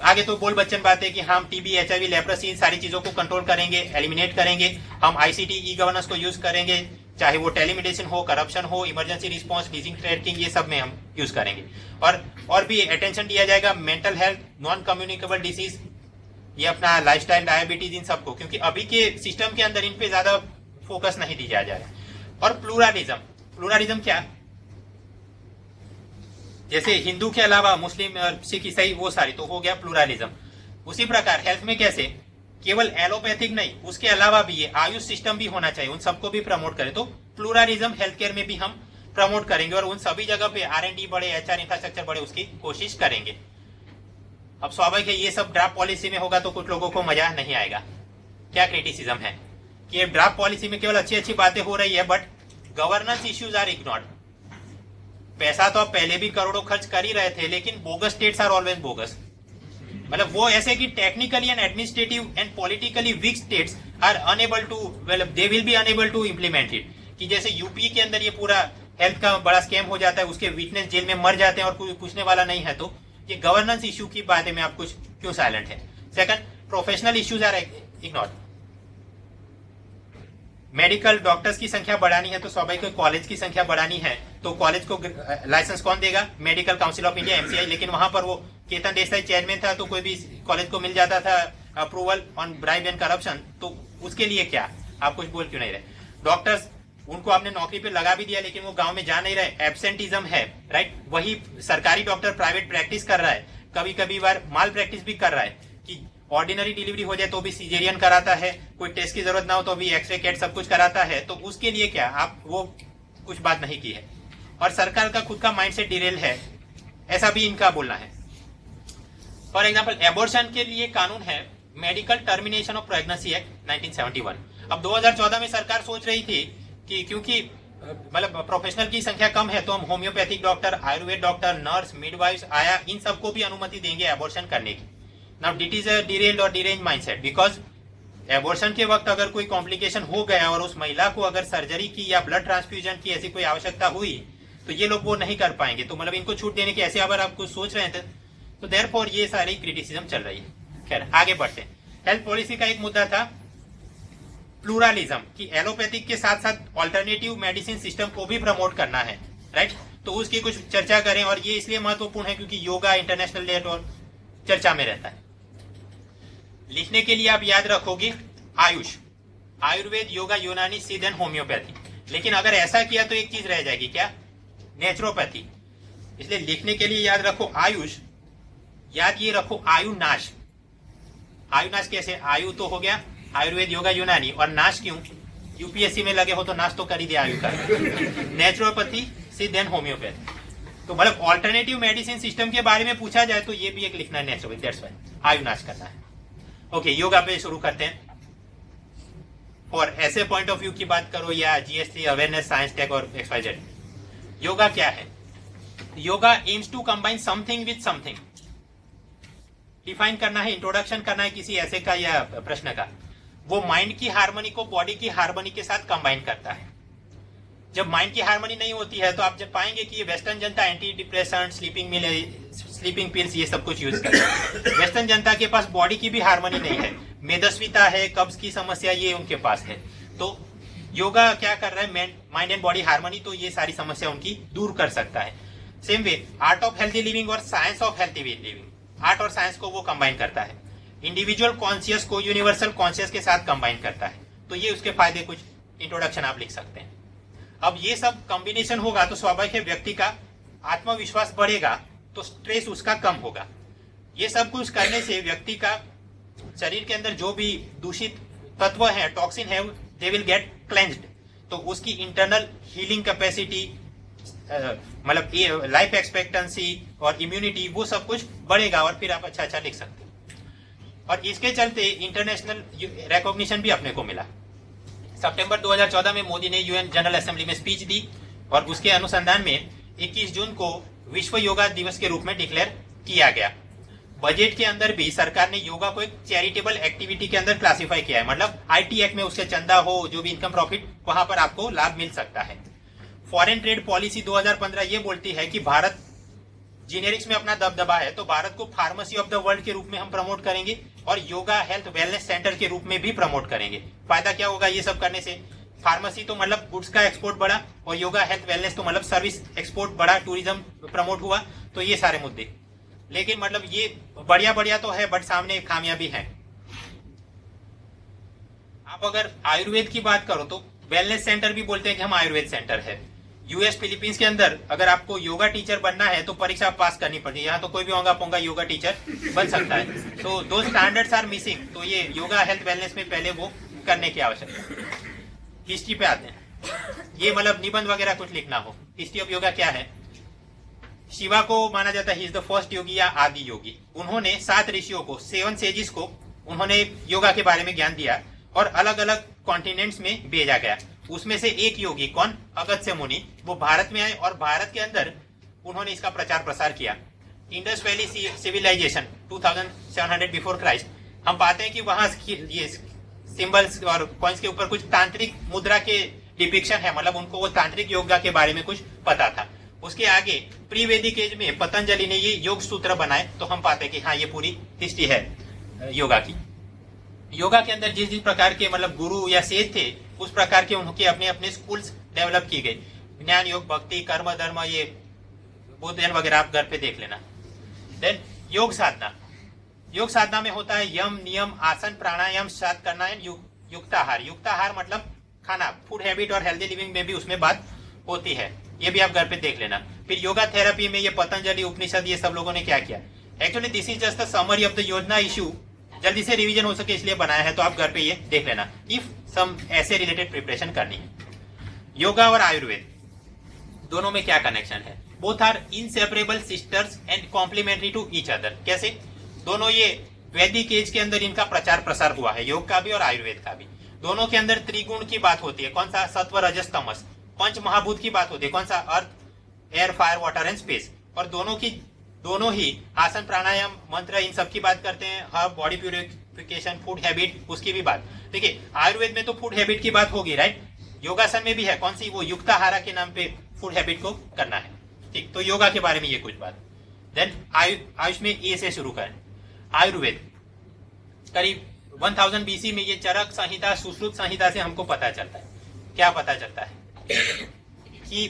आगे तो बोल बच्चन बात है कि हम टीबी, HIV, लेप्रोसी, इन सारी चीजों को कंट्रोल करेंगे, एलिमिनेट करेंगे। हम ICT, ई गवर्नेंस को यूज करेंगे, चाहे वो टेलीमेडिसिन हो, करप्शन हो, इमरजेंसी रिस्पॉन्स, डिजीज ट्रैकिंग, ये सब में हम यूज करेंगे। और भी अटेंशन दिया जाएगा mental health, non communicable disease, ये अपना लाइफस्टाइल, डायबिटीज, इन सबको, क्योंकि अभी के सिस्टम के अंदर इन पे ज्यादा फोकस नहीं दिया जा रहा है। और प्लूरालिज्म, प्लूरालिज्म क्या, जैसे हिंदू के अलावा मुस्लिम, सिख, ईसाई, वो सारी, तो हो गया प्लूरालिज्म। उसी प्रकार हेल्थ में कैसे, केवल एलोपैथिक नहीं, उसके अलावा भी ये आयुष सिस्टम भी होना चाहिए, उन सबको भी प्रमोट करें। तो प्लूरालिज्म हेल्थ केयर में भी हम प्रमोट करेंगे और उन सभी जगह पे R&D बढ़े, HR इंफ्रास्ट्रक्चर बढ़े, उसकी कोशिश करेंगे। अब स्वाभाविक है ये सब ड्राफ्ट पॉलिसी में होगा तो कुछ लोगों को मजा नहीं आएगा। क्या क्रिटिसिज्म है कि ये ड्राफ्ट पॉलिसी में केवल अच्छी अच्छी बातें हो रही है but governance issues are ignored. पैसा तो आप पहले भी करोड़ों खर्च कर ही रहे थे, लेकिन bogus states are always bogus. मतलब वो ऐसे कि technically and administrative and politically weak states are unable to, they will be unable to implement it. कि जैसे यूपी के अंदर ये पूरा हेल्थ का बड़ा स्कैम हो जाता है, उसके विटनेस जेल में मर जाते हैं और कोई पूछने वाला नहीं है। तो ये गवर्नेंस इश्यू की बातें में आप कुछ क्यों साइलेंट है। Second, professional issues are ignored. Medical doctors की संख्या बढ़ानी है तो स्वाभाविक कॉलेज की संख्या बढ़ानी है, तो कॉलेज को लाइसेंस कौन देगा, medical council of India, MCI। लेकिन वहां पर वो केतन देसाई चेयरमैन था, तो कोई भी कॉलेज को मिल जाता था approval on bribe and corruption. तो उसके लिए क्या, आप कुछ बोल क्यों नहीं रहे। डॉक्टर्स, उनको आपने नौकरी पे लगा भी दिया लेकिन वो गांव में जा नहीं रहे, एब्सेंटिज्म है, राइट। वही सरकारी डॉक्टर प्राइवेट प्रैक्टिस कर रहा है, कभी कभी बार माल प्रैक्टिस भी कर रहा है कि ऑर्डिनरी डिलीवरी हो जाए तो भी सीजेरियन कराता है, कोई टेस्ट की जरूरत ना हो तो भी एक्सरे कैट सब कुछ कराता है। तो उसके लिए क्या, आप वो कुछ बात नहीं की है। और सरकार का खुद का माइंडसेट डिरेल है, ऐसा भी इनका बोलना है। फॉर एग्जाम्पल, एबॉर्शन के लिए कानून है medical termination of pregnancy act 1971। अब 2014 में सरकार सोच रही थी कि क्योंकि मतलब प्रोफेशनल की संख्या कम है तो हम homeopathic doctor, Ayurveda doctor, nurse, midwives, आया, इन सबको भी अनुमति देंगे एबॉर्शन करने की। Now it is a derailed और डिरेंज माइंडसेट, बिकॉज एबॉर्शन के वक्त अगर कोई कॉम्प्लिकेशन हो गया और उस महिला को अगर सर्जरी की या ब्लड ट्रांसफ्यूजन की ऐसी कोई आवश्यकता हुई तो ये लोग वो नहीं कर पाएंगे। तो मतलब इनको छूट देने की ऐसे अगर आप कुछ सोच रहे थे तो देयरफॉर ये सारी क्रिटिसिज्म चल रही है। खैर आगे बढ़ते हैं। हेल्थ पॉलिसी का एक मुद्दा था प्लूरालिज्म, कि एलोपैथिक के साथ साथ ऑल्टरनेटिव मेडिसिन सिस्टम को भी प्रमोट करना है। राइट। तो उसकी कुछ चर्चा करें, और ये इसलिए महत्वपूर्ण है क्योंकि योगा इंटरनेशनल डे और चर्चा में रहता है। लिखने के लिए आप याद रखोगे आयुष, आयुर्वेद, योगा, यूनानी, सिद्ध एंड होम्योपैथी। लेकिन अगर ऐसा किया तो एक चीज रह जाएगी, क्या? नेचुरोपैथी। इसलिए लिखने के लिए याद रखो आयुष, याद ये रखो आयुनाश। आयुनाश कैसे? आयु तो हो गया आयुर्वेद, योगा, यूनानी, और नाश क्यों? यूपीएससी में लगे हो तो नाश तो कर ही दिया आयु का। नेचुरोपैथी, सिद्ध एंड होम्योपैथी। तो मतलब ऑल्टरनेटिव मेडिसिन सिस्टम के बारे में पूछा जाए तो ये भी एक लिखना है नेचुरोपैथी, दैट्स व्हाई आयुनाश करना है। ओके, योगा पे शुरू करते हैं। और ऐसे पॉइंट ऑफ व्यू की बात करो या जीएसटी, अवेयरनेस, साइंस टेक और XYZ, योगा क्या है? Yoga aims to combine something with something. Define करना है, इंट्रोडक्शन करना है किसी ऐसे का या प्रश्न का। वो माइंड की हार्मनी को बॉडी की हार्मनी के साथ कंबाइन करता है। जब माइंड की हार्मनी नहीं होती है तो आप जब पाएंगे कि ये वेस्टर्न जनता एंटी डिप्रेशन, स्लीपिंग पिल्स, ये सब कुछ यूज करते हैं। वेस्टर्न जनता के पास बॉडी की भी हार्मनी नहीं है, मेदस्विता है, कब्ज की समस्या, ये उनके पास है। तो योगा क्या कर रहा है? माइंड एंड बॉडी हार्मनी, तो ये सारी समस्या उनकी दूर कर सकता है। Same way art of healthy living और science of healthy living, art और साइंस को वो कंबाइन करता है। इंडिविजुअल कॉन्शियस को यूनिवर्सल कॉन्शियस के साथ कंबाइन करता है। तो ये उसके फायदे, कुछ इंट्रोडक्शन आप लिख सकते हैं। अब ये सब कॉम्बिनेशन होगा तो स्वाभाविक है व्यक्ति का आत्मविश्वास बढ़ेगा, तो स्ट्रेस उसका कम होगा। ये सब कुछ करने से व्यक्ति का शरीर के अंदर जो भी दूषित तत्व है, टॉक्सिन है, दे विल गेट क्लेंज्ड। तो उसकी इंटरनल हीलिंग कैपेसिटी, मतलब लाइफ एक्सपेक्टेंसी और इम्यूनिटी, वो सब कुछ बढ़ेगा और फिर आप अच्छा अच्छा लिख सकते हैं। और इसके चलते इंटरनेशनल रिकॉग्निशन भी अपने को मिला। सितंबर 2014 में मोदी ने यूएन जनरल असेंबली में स्पीच दी और उसके अनुसंधान में 21 जून को विश्व योगा दिवस के रूप में डिक्लेयर किया गया। बजट के अंदर भी सरकार ने योगा को एक चैरिटेबल एक्टिविटी के अंदर क्लासिफाई किया है, मतलब आईटी एक्ट में उससे चंदा हो, जो भी इनकम प्रॉफिट, वहां पर आपको लाभ मिल सकता है। फॉरेन ट्रेड पॉलिसी 2015 ये बोलती है कि भारत जेनेरिक्स में अपना दबदबा है, तो भारत को फार्मेसी ऑफ द वर्ल्ड के रूप में हम प्रमोट करेंगे और योगा हेल्थ वेलनेस सेंटर के रूप में भी प्रमोट करेंगे। फायदा क्या होगा ये सब करने से? फार्मेसी तो मतलब गुड्स का एक्सपोर्ट बढ़ा, और योगा हेल्थ वेलनेस तो मतलब सर्विस एक्सपोर्ट बढ़ा, टूरिज्म प्रमोट हुआ। तो ये सारे मुद्दे, लेकिन मतलब ये बढ़िया बढ़िया तो है, बट सामने खामियां भी हैं। आप अगर आयुर्वेद की बात करो तो वेलनेस सेंटर भी बोलते हैं कि हम आयुर्वेद सेंटर है। यूएस, फिलीपींस के अंदर अगर आपको योगा टीचर बनना है तो परीक्षा पास करनी पड़ती है। यहाँ तो कोई भी होगा पोंगा योगा टीचर बन सकता है। तो दो स्टैंडर्ड्स आर मिसिंग। तो ये योगा हेल्थ वेलनेस में पहले वो करने की आवश्यकता है। हिस्ट्री पे आते हैं, ये मतलब निबंध वगैरह कुछ लिखना हो। हिस्ट्री ऑफ योगा क्या है? शिवा को माना जाता है ही इज द फर्स्ट योगी या आदि योगी। उन्होंने 7 ऋषियों को, 7 सेजिस को उन्होंने योगा के बारे में ज्ञान दिया और अलग अलग कॉन्टिनेंट्स में भेजा गया। उसमें से एक योगी, कौन? अगस्त्य मुनि, वो भारत में आए और भारत के अंदर उन्होंने इसका प्रचार प्रसार किया। Indus valley civilisation 2700 before Christ, हम पाते हैं कि वहां ये सिंबल्स और कॉइन्स के ऊपर कुछ तांत्रिक मुद्रा के डिपिक्शन है, मतलब उनको वो तांत्रिक योगा के बारे में कुछ पता था। उसके आगे प्री वैदिक एज में पतंजलि ने ये योग सूत्र बनाए, तो हम पाते हैं कि हाँ ये पूरी हिस्ट्री है योगा की। योगा के अंदर जिस जिस प्रकार के मतलब गुरु या सेठ थे, उस प्रकार के उनके अपने अपने स्कूल्स डेवलप की गई। ज्ञान, योग, भक्ति, कर्म, धर्म, ये बुद्ध वगैरह आप घर पे देख लेना। देन योग साधना, योग साधना में होता है यम, नियम, आसन, प्राणायाम साथ करना है। युक्ताहार, युक्ताहार मतलब खाना, फूड हैबिट और हेल्दी लिविंग में भी उसमें बात होती है। ये भी आप घर पे देख लेना। फिर योगा थेरेपी में ये पतंजलि, उपनिषद, ये सब लोगों ने क्या किया। Actually this is just the summary of the योजना इशू, जल्दी से रिवीजन हो सके इसलिए बनाया है। तो आप घर पे ये देख लेना इफ सम ऐसे रिलेटेड प्रिपरेशन करनी है। योगा और आयुर्वेद दोनों में क्या कनेक्शन है? Both are inseparable sisters and complementary to each other. कैसे? दोनों ये वैदिक एज के अंदर इनका प्रचार प्रसार हुआ है, योग का भी और आयुर्वेद का भी। दोनों के अंदर त्रिगुण की बात होती है। कौन सा? सत्व, रजस, तमस। पंच महाभूत की बात होती है। कौन सा? Earth, air, fire, water and space. और दोनों ही आसन, प्राणायाम, मंत्र, इन सब की बात करते हैं। Herb, body purification, food habit, उसकी भी बात। देखिए आयुर्वेद में तो फूड हैबिट की बात होगी, राइट। योगासन में भी है, कौन सी? वो युक्ताहारा के नाम पे फूड हैबिट को करना है। ठीक, तो योगा के बारे में ये कुछ बात। देन आयुष में ए से शुरू करें। आयुर्वेद करीब 1000 BC में ये चरक संहिता, सुश्रुत संहिता से हमको पता चलता है। क्या पता चलता है? कि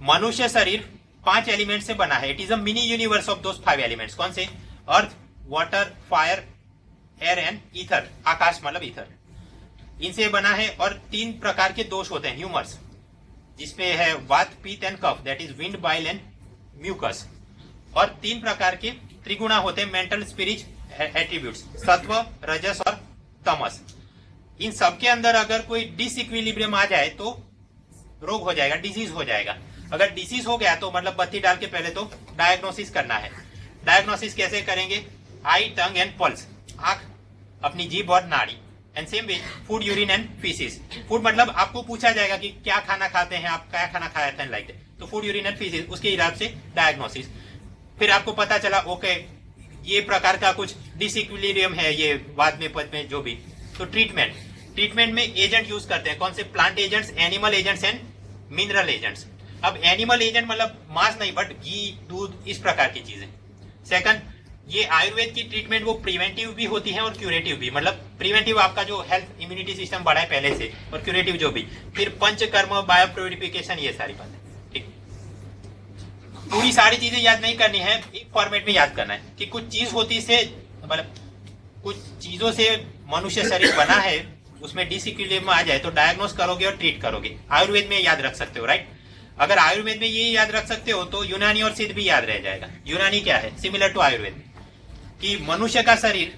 मनुष्य शरीर 5 एलिमेंट से बना है. It is a mini universe of those 5 elements. कौन से? Earth, water, fire, air and ether. आकाश मतलब ईथर. इनसे बना है. और 3 प्रकार के दोष होते हैं, ह्यूमर्स, जिसमें है vata, pitta and kapha, that is wind, bile and mucus. और 3 प्रकार के त्रिगुणा होते हैं, मेंटल, स्पिरिट एट्रीब्यूट्स, सत्व, रजस और तमस. इन सबके अंदर अगर कोई डिसइक्विलिब्रियम आ जाए तो रोग हो जाएगा, डिजीज हो जाएगा. अगर डिसीज हो गया तो मतलब बत्ती डाल के पहले तो डायग्नोसिस करना है. डायग्नोसिस कैसे करेंगे? आई, टंग एंड पल्स, आंख, अपनी जीभ और नाड़ी. And same way food, urine and faeces. Food मतलब आपको पूछा जाएगा कि क्या खाना खाते हैं आप, क्या खाना खाया था, लाइक तो फूड, यूरिन एंड फीसिस, उसके हिसाब से डायग्नोसिस. फिर आपको पता चला ओके ये प्रकार का कुछ डिसइक्विलिब्रियम है, ये बाद में पद में जो भी, तो ट्रीटमेंट में एजेंट यूज करते हैं. कौन से? Plant agents, animal agents and mineral agents. अब एनिमल एजेंट मतलब मांस नहीं, बट घी, दूध, इस प्रकार की चीजें. सेकंड, ये आयुर्वेद की ट्रीटमेंट वो प्रिवेंटिव भी होती है और क्यूरेटिव भी. मतलब प्रिवेंटिव आपका जो हेल्थ इम्यूनिटी सिस्टम बढ़ा है पहले से, और क्यूरेटिव जो भी. फिर पंचकर्म, बायो प्योरिफिकेशन, ये सारी बातें. ठीक, पूरी सारी चीजें याद नहीं करनी है, एक फॉर्मेट में याद करना है कि कुछ चीज होती से, मतलब कुछ चीजों से मनुष्य शरीर बना है, उसमें डिसइक्विलिब्रियम आ जाए तो डायग्नोस करोगे और ट्रीट करोगे. आयुर्वेद में याद रख सकते हो, राइट. अगर आयुर्वेद में ये याद रख सकते हो तो यूनानी और सिद्ध भी याद रह जाएगा. यूनानी क्या है? सिमिलर टू आयुर्वेद, कि मनुष्य का शरीर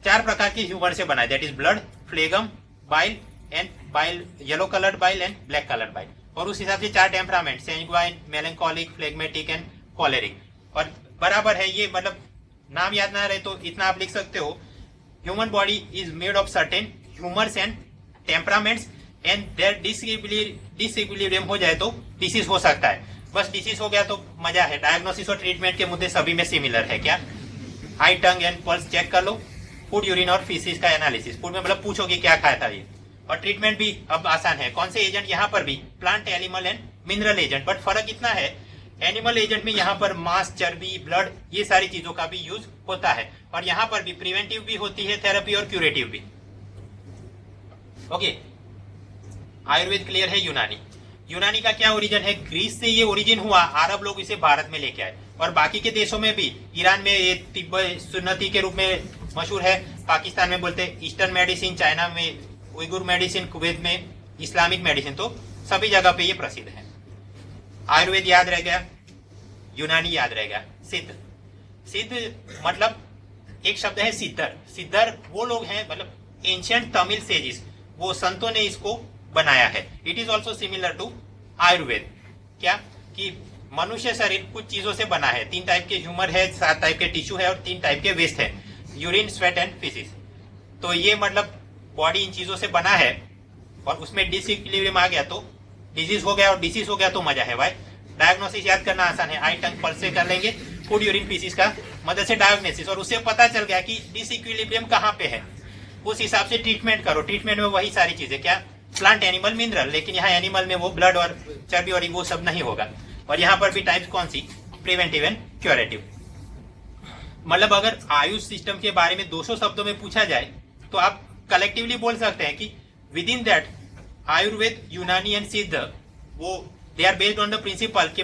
4 प्रकार के ह्यूमर से बना है, that is blood, phlegm, bile and bile, yellow coloured bile and black coloured bile. और उस हिसाब से 4 temperament, sanguine, melancholic, phlegmatic and choleric. और बराबर है ये, मतलब नाम याद ना रहे तो इतना आप लिख सकते हो, human body is made of certain humours and temperaments and their disequilibrium हो जाए तो डिसीज हो सकता है. बस डिसीज हो गया तो मजा है. डायग्नोसिस और ट्रीटमेंट के मुद्दे सभी में सिमिलर है. क्या? आई, टंग एंड पल्स चेक कर लो. फूड, यूरिन और फीसिस का एनालिसिस. फूड में मतलब पूछोगे क्या खाया था ये. और ट्रीटमेंट भी अब आसान है. कौन से एजेंट? यहाँ पर भी plant, animal and mineral agent. But फर्क इतना है, एनिमल एजेंट में यहाँ पर मांस, चर्बी, ब्लड, ये सारी चीजों का भी यूज होता है. और यहाँ पर भी प्रिवेंटिव भी होती है थेरेपी और क्यूरेटिव भी. ओके, आयुर्वेद क्लियर है. यूनानी का क्या ओरिजिन है? ग्रीस से ये ओरिजिन हुआ, अरब लोग इसे भारत में लेके आए. और बाकी के देशों में भी, ईरान में ये तिब्बत सुन्नती के रूप में मशहूर है, पाकिस्तान में बोलते हैं ईस्टर्न मेडिसिन, चाइना में उइगुर मेडिसिन, कुवैत में इस्लामिक मेडिसिन, तो सभी जगह पे ये प्रसिद्ध है. आयुर्वेद याद रह गया, यूनानी याद रह गया. सिद्ध मतलब एक शब्द है सिद्धर. सिद्धर वो लोग हैं, मतलब एंशियंट तमिल सेजिस, वो संतों ने इसको बनाया है. It is also similar to Ayurveda. क्या? कि मनुष्य शरीर कुछ चीजों से बना है. 3 टाइप के ह्यूमर है, 7 टाइप के टिश्यू है और 3 टाइप के वेस्ट है, यूरिन, स्वेट एंड फीसिस. तो ये मतलब बॉडी इन चीजों से बना है, और उसमें डिसइक्विलिब्रियम आ गया तो डिजीज हो गया, और डिसीज हो गया तो मजा है भाई. डायग्नोसिस याद करना आसान है, आई, टंग, पल्स से कर लेंगे. फूड, यूरिन, फीसिस का मदद से डायग्नोसिस, और उससे पता चल गया कि डिसइक्विलिब्रियम कहाँ पे है, उस हिसाब से ट्रीटमेंट करो. ट्रीटमेंट में वही सारी चीजें, क्या? Plant, animal, mineral. लेकिन यहाँ एनिमल में वो ब्लड और चर्बी और वो सब नहीं होगा. और यहाँ पर भी टाइप्स कौन सी? Preventive and curative. मतलब अगर आयुष सिस्टम के बारे में 200 शब्दों में पूछा जाए तो आप कलेक्टिवली बोल सकते हैं कि विद इन दैट आयुर्वेद, यूनानी एंड सिद्ध, वो they are based on the principle कि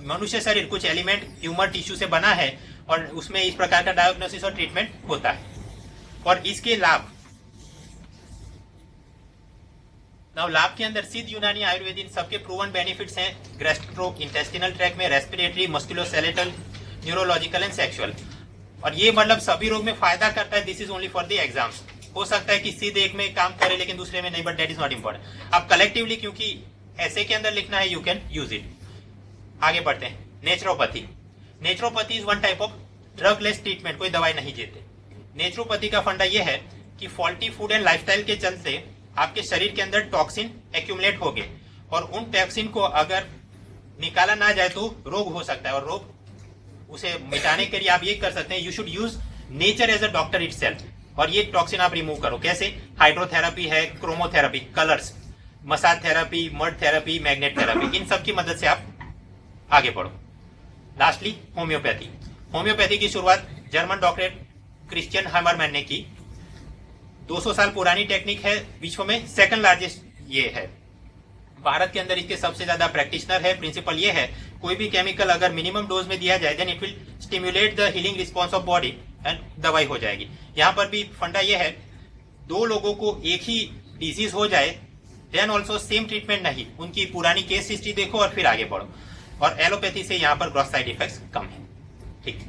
मनुष्य शरीर कुछ एलिमेंट ह्यूमर टिश्यू से बना है, और उसमें इस प्रकार का डायग्नोसिस और ट्रीटमेंट होता है. और इसके लाभ, लाभ के अंदर सिद्ध, यूनानी, आयुर्वेद, इन सबके प्रूवन बेनिफिट्स हैं गैस्ट्रो इंटेस्टिनल ट्रैक में, respiratory, musculoskeletal, neurological and sexual. और ये मतलब सभी रोग में फायदा करता है. This is only for the exams. हो सकता है कि सिद्ध एक में काम करे लेकिन दूसरे में नहीं, but that is not important. अब कलेक्टिवली क्योंकि ऐसे के अंदर लिखना है, यू कैन यूज इट. आगे बढ़ते हैं. Naturopathy. Naturopathy is one type of drugless treatment. कोई दवाई नहीं देते. नेचुरोपैथी का फंडा यह है कि फॉल्टी फूड एंड लाइफस्टाइल के चलते आपके शरीर के अंदर टॉक्सिन एक्यूमुलेट हो गए, और उन टॉक्सिन को अगर निकाला ना जाए तो रोग हो सकता है. और रोग उसे मिटाने के लिए आप ये कर सकते हैं, you should use nature as a doctor itself. और ये टॉक्सिन आप रिमूव करो. कैसे? हाइड्रोथेरेपी है, chromotherapy, colours, massage therapy, mud therapy, magnet therapy, इन सब की मदद से आप आगे बढ़ो. Lastly homeopathy. होम्योपैथी की शुरुआत जर्मन डॉक्टर क्रिश्चियन हैमरमैन ने की. 200 साल पुरानी टेक्निक है, विश्व में सेकंड लार्जेस्ट ये है. भारत के अंदर इसके सबसे ज्यादा प्रैक्टिशनर है। प्रिंसिपल ये है, कोई भी केमिकल अगर मिनिमम डोज में दिया जाए then it will stimulate the healing response of body and दवाई हो जाएगी। यहाँ पर भी फंडा ये है, दो लोगों को एक ही डिजीज हो जाए देन ऑल्सो सेम ट्रीटमेंट नहीं, उनकी पुरानी केस हिस्ट्री देखो और फिर आगे बढ़ो। और एलोपैथी से यहाँ पर ग्रॉस साइड इफेक्ट्स कम है। ठीक,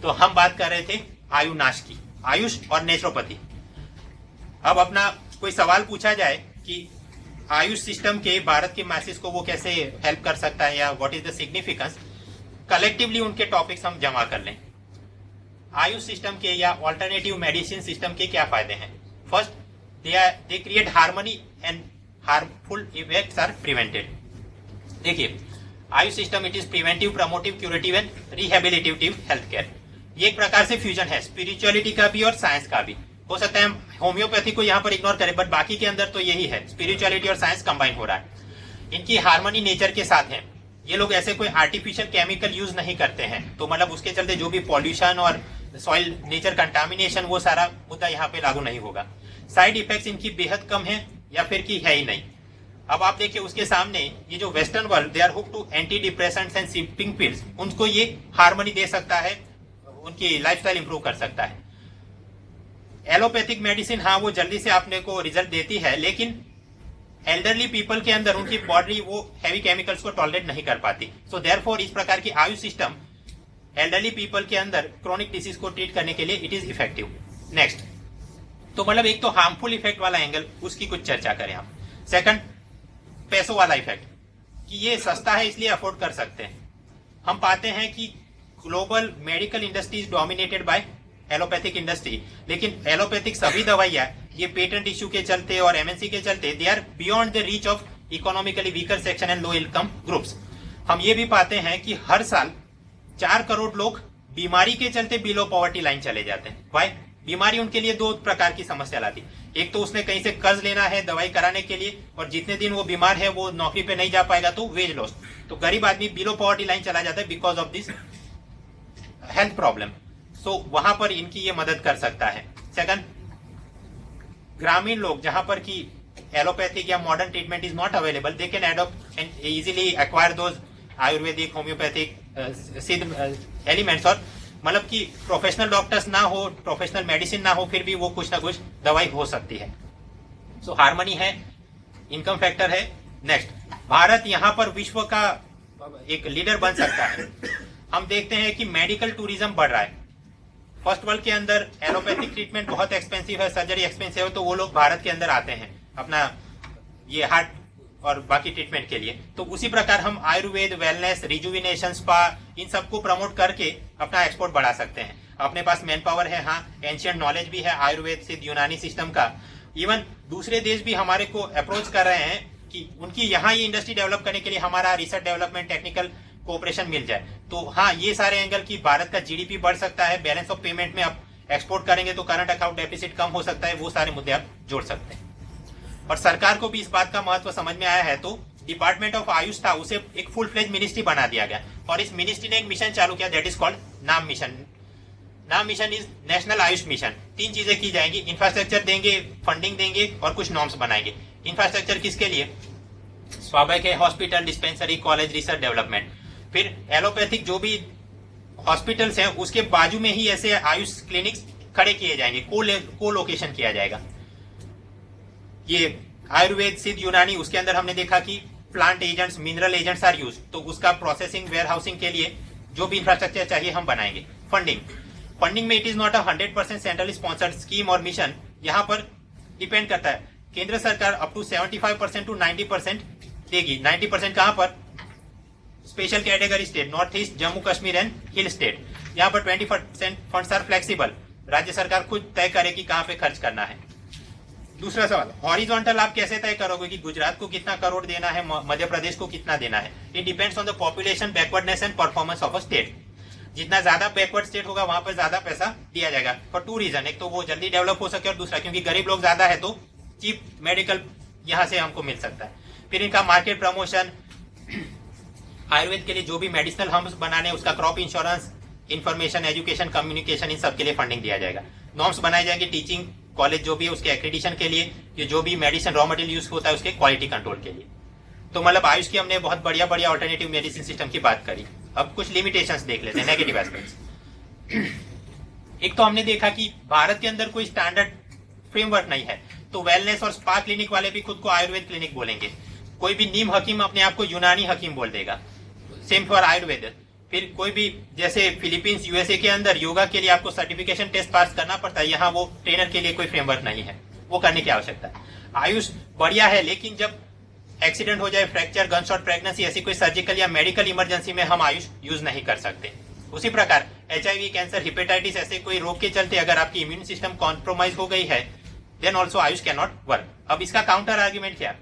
तो हम बात कर रहे थे आयुनाश की, आयुष और नेचुरोपैथी। अब अपना कोई सवाल पूछा जाए कि आयुष सिस्टम के भारत के मैसेज को वो कैसे हेल्प कर सकता है या what is the significance, collectively उनके टॉपिक्स हम जमा कर लें। आयुष सिस्टम के या ऑल्टरनेटिव मेडिसिन सिस्टम के क्या फायदे हैं? First, they create harmony and harmful effects are prevented. देखिए, AYUSH system it is preventive, promotive, curative and rehabilitative health care. ये एक प्रकार से फ्यूजन है स्पिरिचुअलिटी का भी और साइंस का भी। हो सकता है हम होम्योपैथी को यहाँ पर इग्नोर करें, बट बाकी के अंदर तो यही है, स्पिरिचुअलिटी और साइंस कंबाइन हो रहा है। इनकी हार्मनी नेचर के साथ है। ये लोग ऐसे कोई आर्टिफिशियल केमिकल यूज नहीं करते हैं, तो मतलब उसके चलते जो भी पॉल्यूशन और सॉइल नेचर कंटामिनेशन वो सारा मुद्दा यहाँ पे लागू नहीं होगा। साइड इफेक्ट्स इनकी बेहद कम है या फिर की है ही नहीं। अब आप देखिए उसके सामने ये जो western world they are hook to anti depressants and sleeping pills, उनको ये हार्मनी दे सकता है, उनकी लाइफस्टाइल इंप्रूव कर सकता है। एलोपैथिक मेडिसिन हाँ वो जल्दी से आपने को रिजल्ट देती है, लेकिन एल्डरली पीपल के अंदर उनकी बॉडी वो हैवी केमिकल्स को टॉलरेट नहीं कर पाती। सो देयरफॉर इस प्रकार की आयुष सिस्टम एल्डरली पीपल के अंदर क्रोनिक डिसीज को ट्रीट करने के लिए इट इज इफेक्टिव। नेक्स्ट, तो मतलब एक तो हार्मफुल इफेक्ट वाला एंगल, उसकी कुछ चर्चा करें हम। सेकंड, पैसों वाला इफेक्ट, कि ये सस्ता है इसलिए अफोर्ड कर सकते हैं। हम पाते हैं कि global medical industry is dominated by allopathic industry, लेकिन एलोपैथिक सभी दवाइयां ये पेटेंट इश्यू के चलते और एमएनसी के चलते they are beyond the reach of economically weaker section and low income groups. हम ये भी पाते हैं कि हर साल 4 करोड़ लोग बीमारी के चलते बिलो पॉवर्टी लाइन चले जाते हैं। वाई? बीमारी उनके लिए दो प्रकार की समस्या लाती। एक तो उसने कहीं से कर्ज लेना है दवाई कराने के लिए, और जितने दिन वो बीमार है वो नौकरी पे नहीं जा पाएगा तो वेज लॉस, तो गरीब आदमी बिलो पॉवर्टी लाइन चला जाता है because of this health problem. So वहां पर इनकी ये मदद कर सकता है। सेकंड, ग्रामीण लोग जहां पर की एलोपैथिक या modern treatment is not available, they can adopt and easily acquire those Ayurvedic, homeopathic सिद्ध एलिमेंट्स। और मतलब कि प्रोफेशनल डॉक्टर्स ना हो, प्रोफेशनल मेडिसिन ना हो, फिर भी वो कुछ ना कुछ दवाई हो सकती है। सो हार्मनी है, इनकम फैक्टर है। नेक्स्ट, भारत यहाँ पर विश्व का एक लीडर बन सकता है। हम देखते हैं कि मेडिकल टूरिज्म बढ़ रहा है। फर्स्ट वर्ल्ड के अंदर एलोपैथिक ट्रीटमेंट बहुत एक्सपेंसिव है, सर्जरी एक्सपेंसिव है, तो वो लोग भारत के अंदर आते हैं अपना ये हार्ट और बाकी ट्रीटमेंट के लिए। तो उसी प्रकार हम आयुर्वेद, वेलनेस, रिजुविनेशन, स्पा, इन सबको प्रमोट करके अपना एक्सपोर्ट बढ़ा सकते हैं। अपने पास मैन पावर है, हाँ, एंशियंट नॉलेज भी है आयुर्वेद सिद्ध यूनानी सिस्टम का। इवन दूसरे देश भी हमारे को अप्रोच कर रहे हैं कि उनकी यहाँ ये इंडस्ट्री डेवलप करने के लिए हमारा रिसर्च डेवलपमेंट टेक्निकल कोऑपरेशन मिल जाए। तो हाँ, ये सारे एंगल की भारत का जीडीपी बढ़ सकता है, बैलेंस ऑफ पेमेंट में आप एक्सपोर्ट करेंगे तो करंट अकाउंट डेफिसिट कम हो सकता है, वो सारे मुद्दे आप जोड़ सकते हैं। और सरकार को भी इस बात का महत्व समझ में आया है, तो डिपार्टमेंट ऑफ आयुष था, उसे एक फुल फ्लेज मिनिस्ट्री बना दिया गया और इस मिनिस्ट्री ने एक मिशन चालू किया, दैट इज कॉल्ड नाम मिशन। नाम mission is national Ayush mission. 3 चीजें की जाएंगी, इंफ्रास्ट्रक्चर देंगे, फंडिंग देंगे और कुछ नॉर्म्स बनाएंगे। इंफ्रास्ट्रक्चर किसके लिए? स्वाभाविक है, hospital, dispensary, college, research development. फिर एलोपैथिक जो भी हॉस्पिटल्स हैं उसके बाजू में ही ऐसे आयुष क्लिनिक्स खड़े किए जाएंगे, को लोकेशन किया जाएगा। ये आयुर्वेद सिद्ध यूनानी, उसके अंदर हमने देखा कि plant agents, mineral agents are use, तो उसका प्रोसेसिंग, वेयर हाउसिंग के लिए जो भी इंफ्रास्ट्रक्चर चाहिए हम बनाएंगे। फंडिंग में it is not a 100% central sponsored scheme और मिशन, यहाँ पर डिपेंड करता है। केंद्र सरकार अप टू 75% टू 90% देगी। 90% कहां पर? Special category state, north east, Jammu Kashmir and hill state. यहाँ पर 20% फंड्स आर फ्लेक्सिबल, राज्य सरकार खुद तय करे कि कहां पे खर्च करना है। दूसरा सवाल, हॉरिजॉन्टल आप कैसे तय करोगे कि गुजरात को कितना करोड़ देना है, मध्य प्रदेश को कितना देना है? It depends on the population, backwardness and performance of a state. जितना ज्यादा बैकवर्ड स्टेट होगा वहां पर ज्यादा पैसा दिया जाएगा फॉर 2 रीजन। एक तो वो जल्दी डेवलप हो सके और दूसरा क्योंकि गरीब लोग ज्यादा है तो चीप मेडिकल यहाँ से हमको मिल सकता है। फिर इनका मार्केट प्रमोशन, आयुर्वेद के लिए जो भी मेडिसिनल हम्स बनाने उसका crop insurance, information, education, communication, इन सब के लिए फंडिंग दिया जाएगा। नॉर्म्स बनाए जाएंगे टीचिंग कॉलेज जो भी है उसके एक्रेडिशन के लिए, कि जो भी मेडिसिन रॉ मटेरियल यूज होता है उसके क्वालिटी कंट्रोल के लिए। तो मतलब आयुष की हमने बहुत बढ़िया बढ़िया ऑल्टरनेटिव मेडिसिन सिस्टम की बात करी। अब कुछ लिमिटेशंस देख लेते हैं, नेगेटिव एस्पेक्ट्स। एक तो हमने देखा कि भारत के अंदर कोई स्टैंडर्ड फ्रेमवर्क नहीं है, तो वेलनेस और स्पा क्लिनिक वाले भी खुद को आयुर्वेद क्लिनिक बोलेंगे। कोई भी नीम हकीम अपने आप को यूनानी हकीम बोल देगा, सेम फॉर आयुर्वेद। फिर कोई भी जैसे फिलीपींस यूएसए के अंदर योगा के लिए आपको सर्टिफिकेशन टेस्ट पास करना पड़ता है, यहाँ वो ट्रेनर के लिए कोई फ्रेमवर्क नहीं है, वो करने की आवश्यकता है। आयुष बढ़िया है, लेकिन जब एक्सीडेंट हो जाए, फ्रैक्चर, गन शॉट, प्रेगनेंसी, ऐसी कोई सर्जिकल या मेडिकल इमरजेंसी में हम आयुष यूज नहीं कर सकते। उसी प्रकार HIV, कैंसर, हिपेटाइटिस ऐसे कोई रोग के चलते अगर आपकी इम्यून सिस्टम कॉम्प्रोमाइज हो गई है, then also AYUSH can not work. अब इसका काउंटर आर्ग्यूमेंट क्या?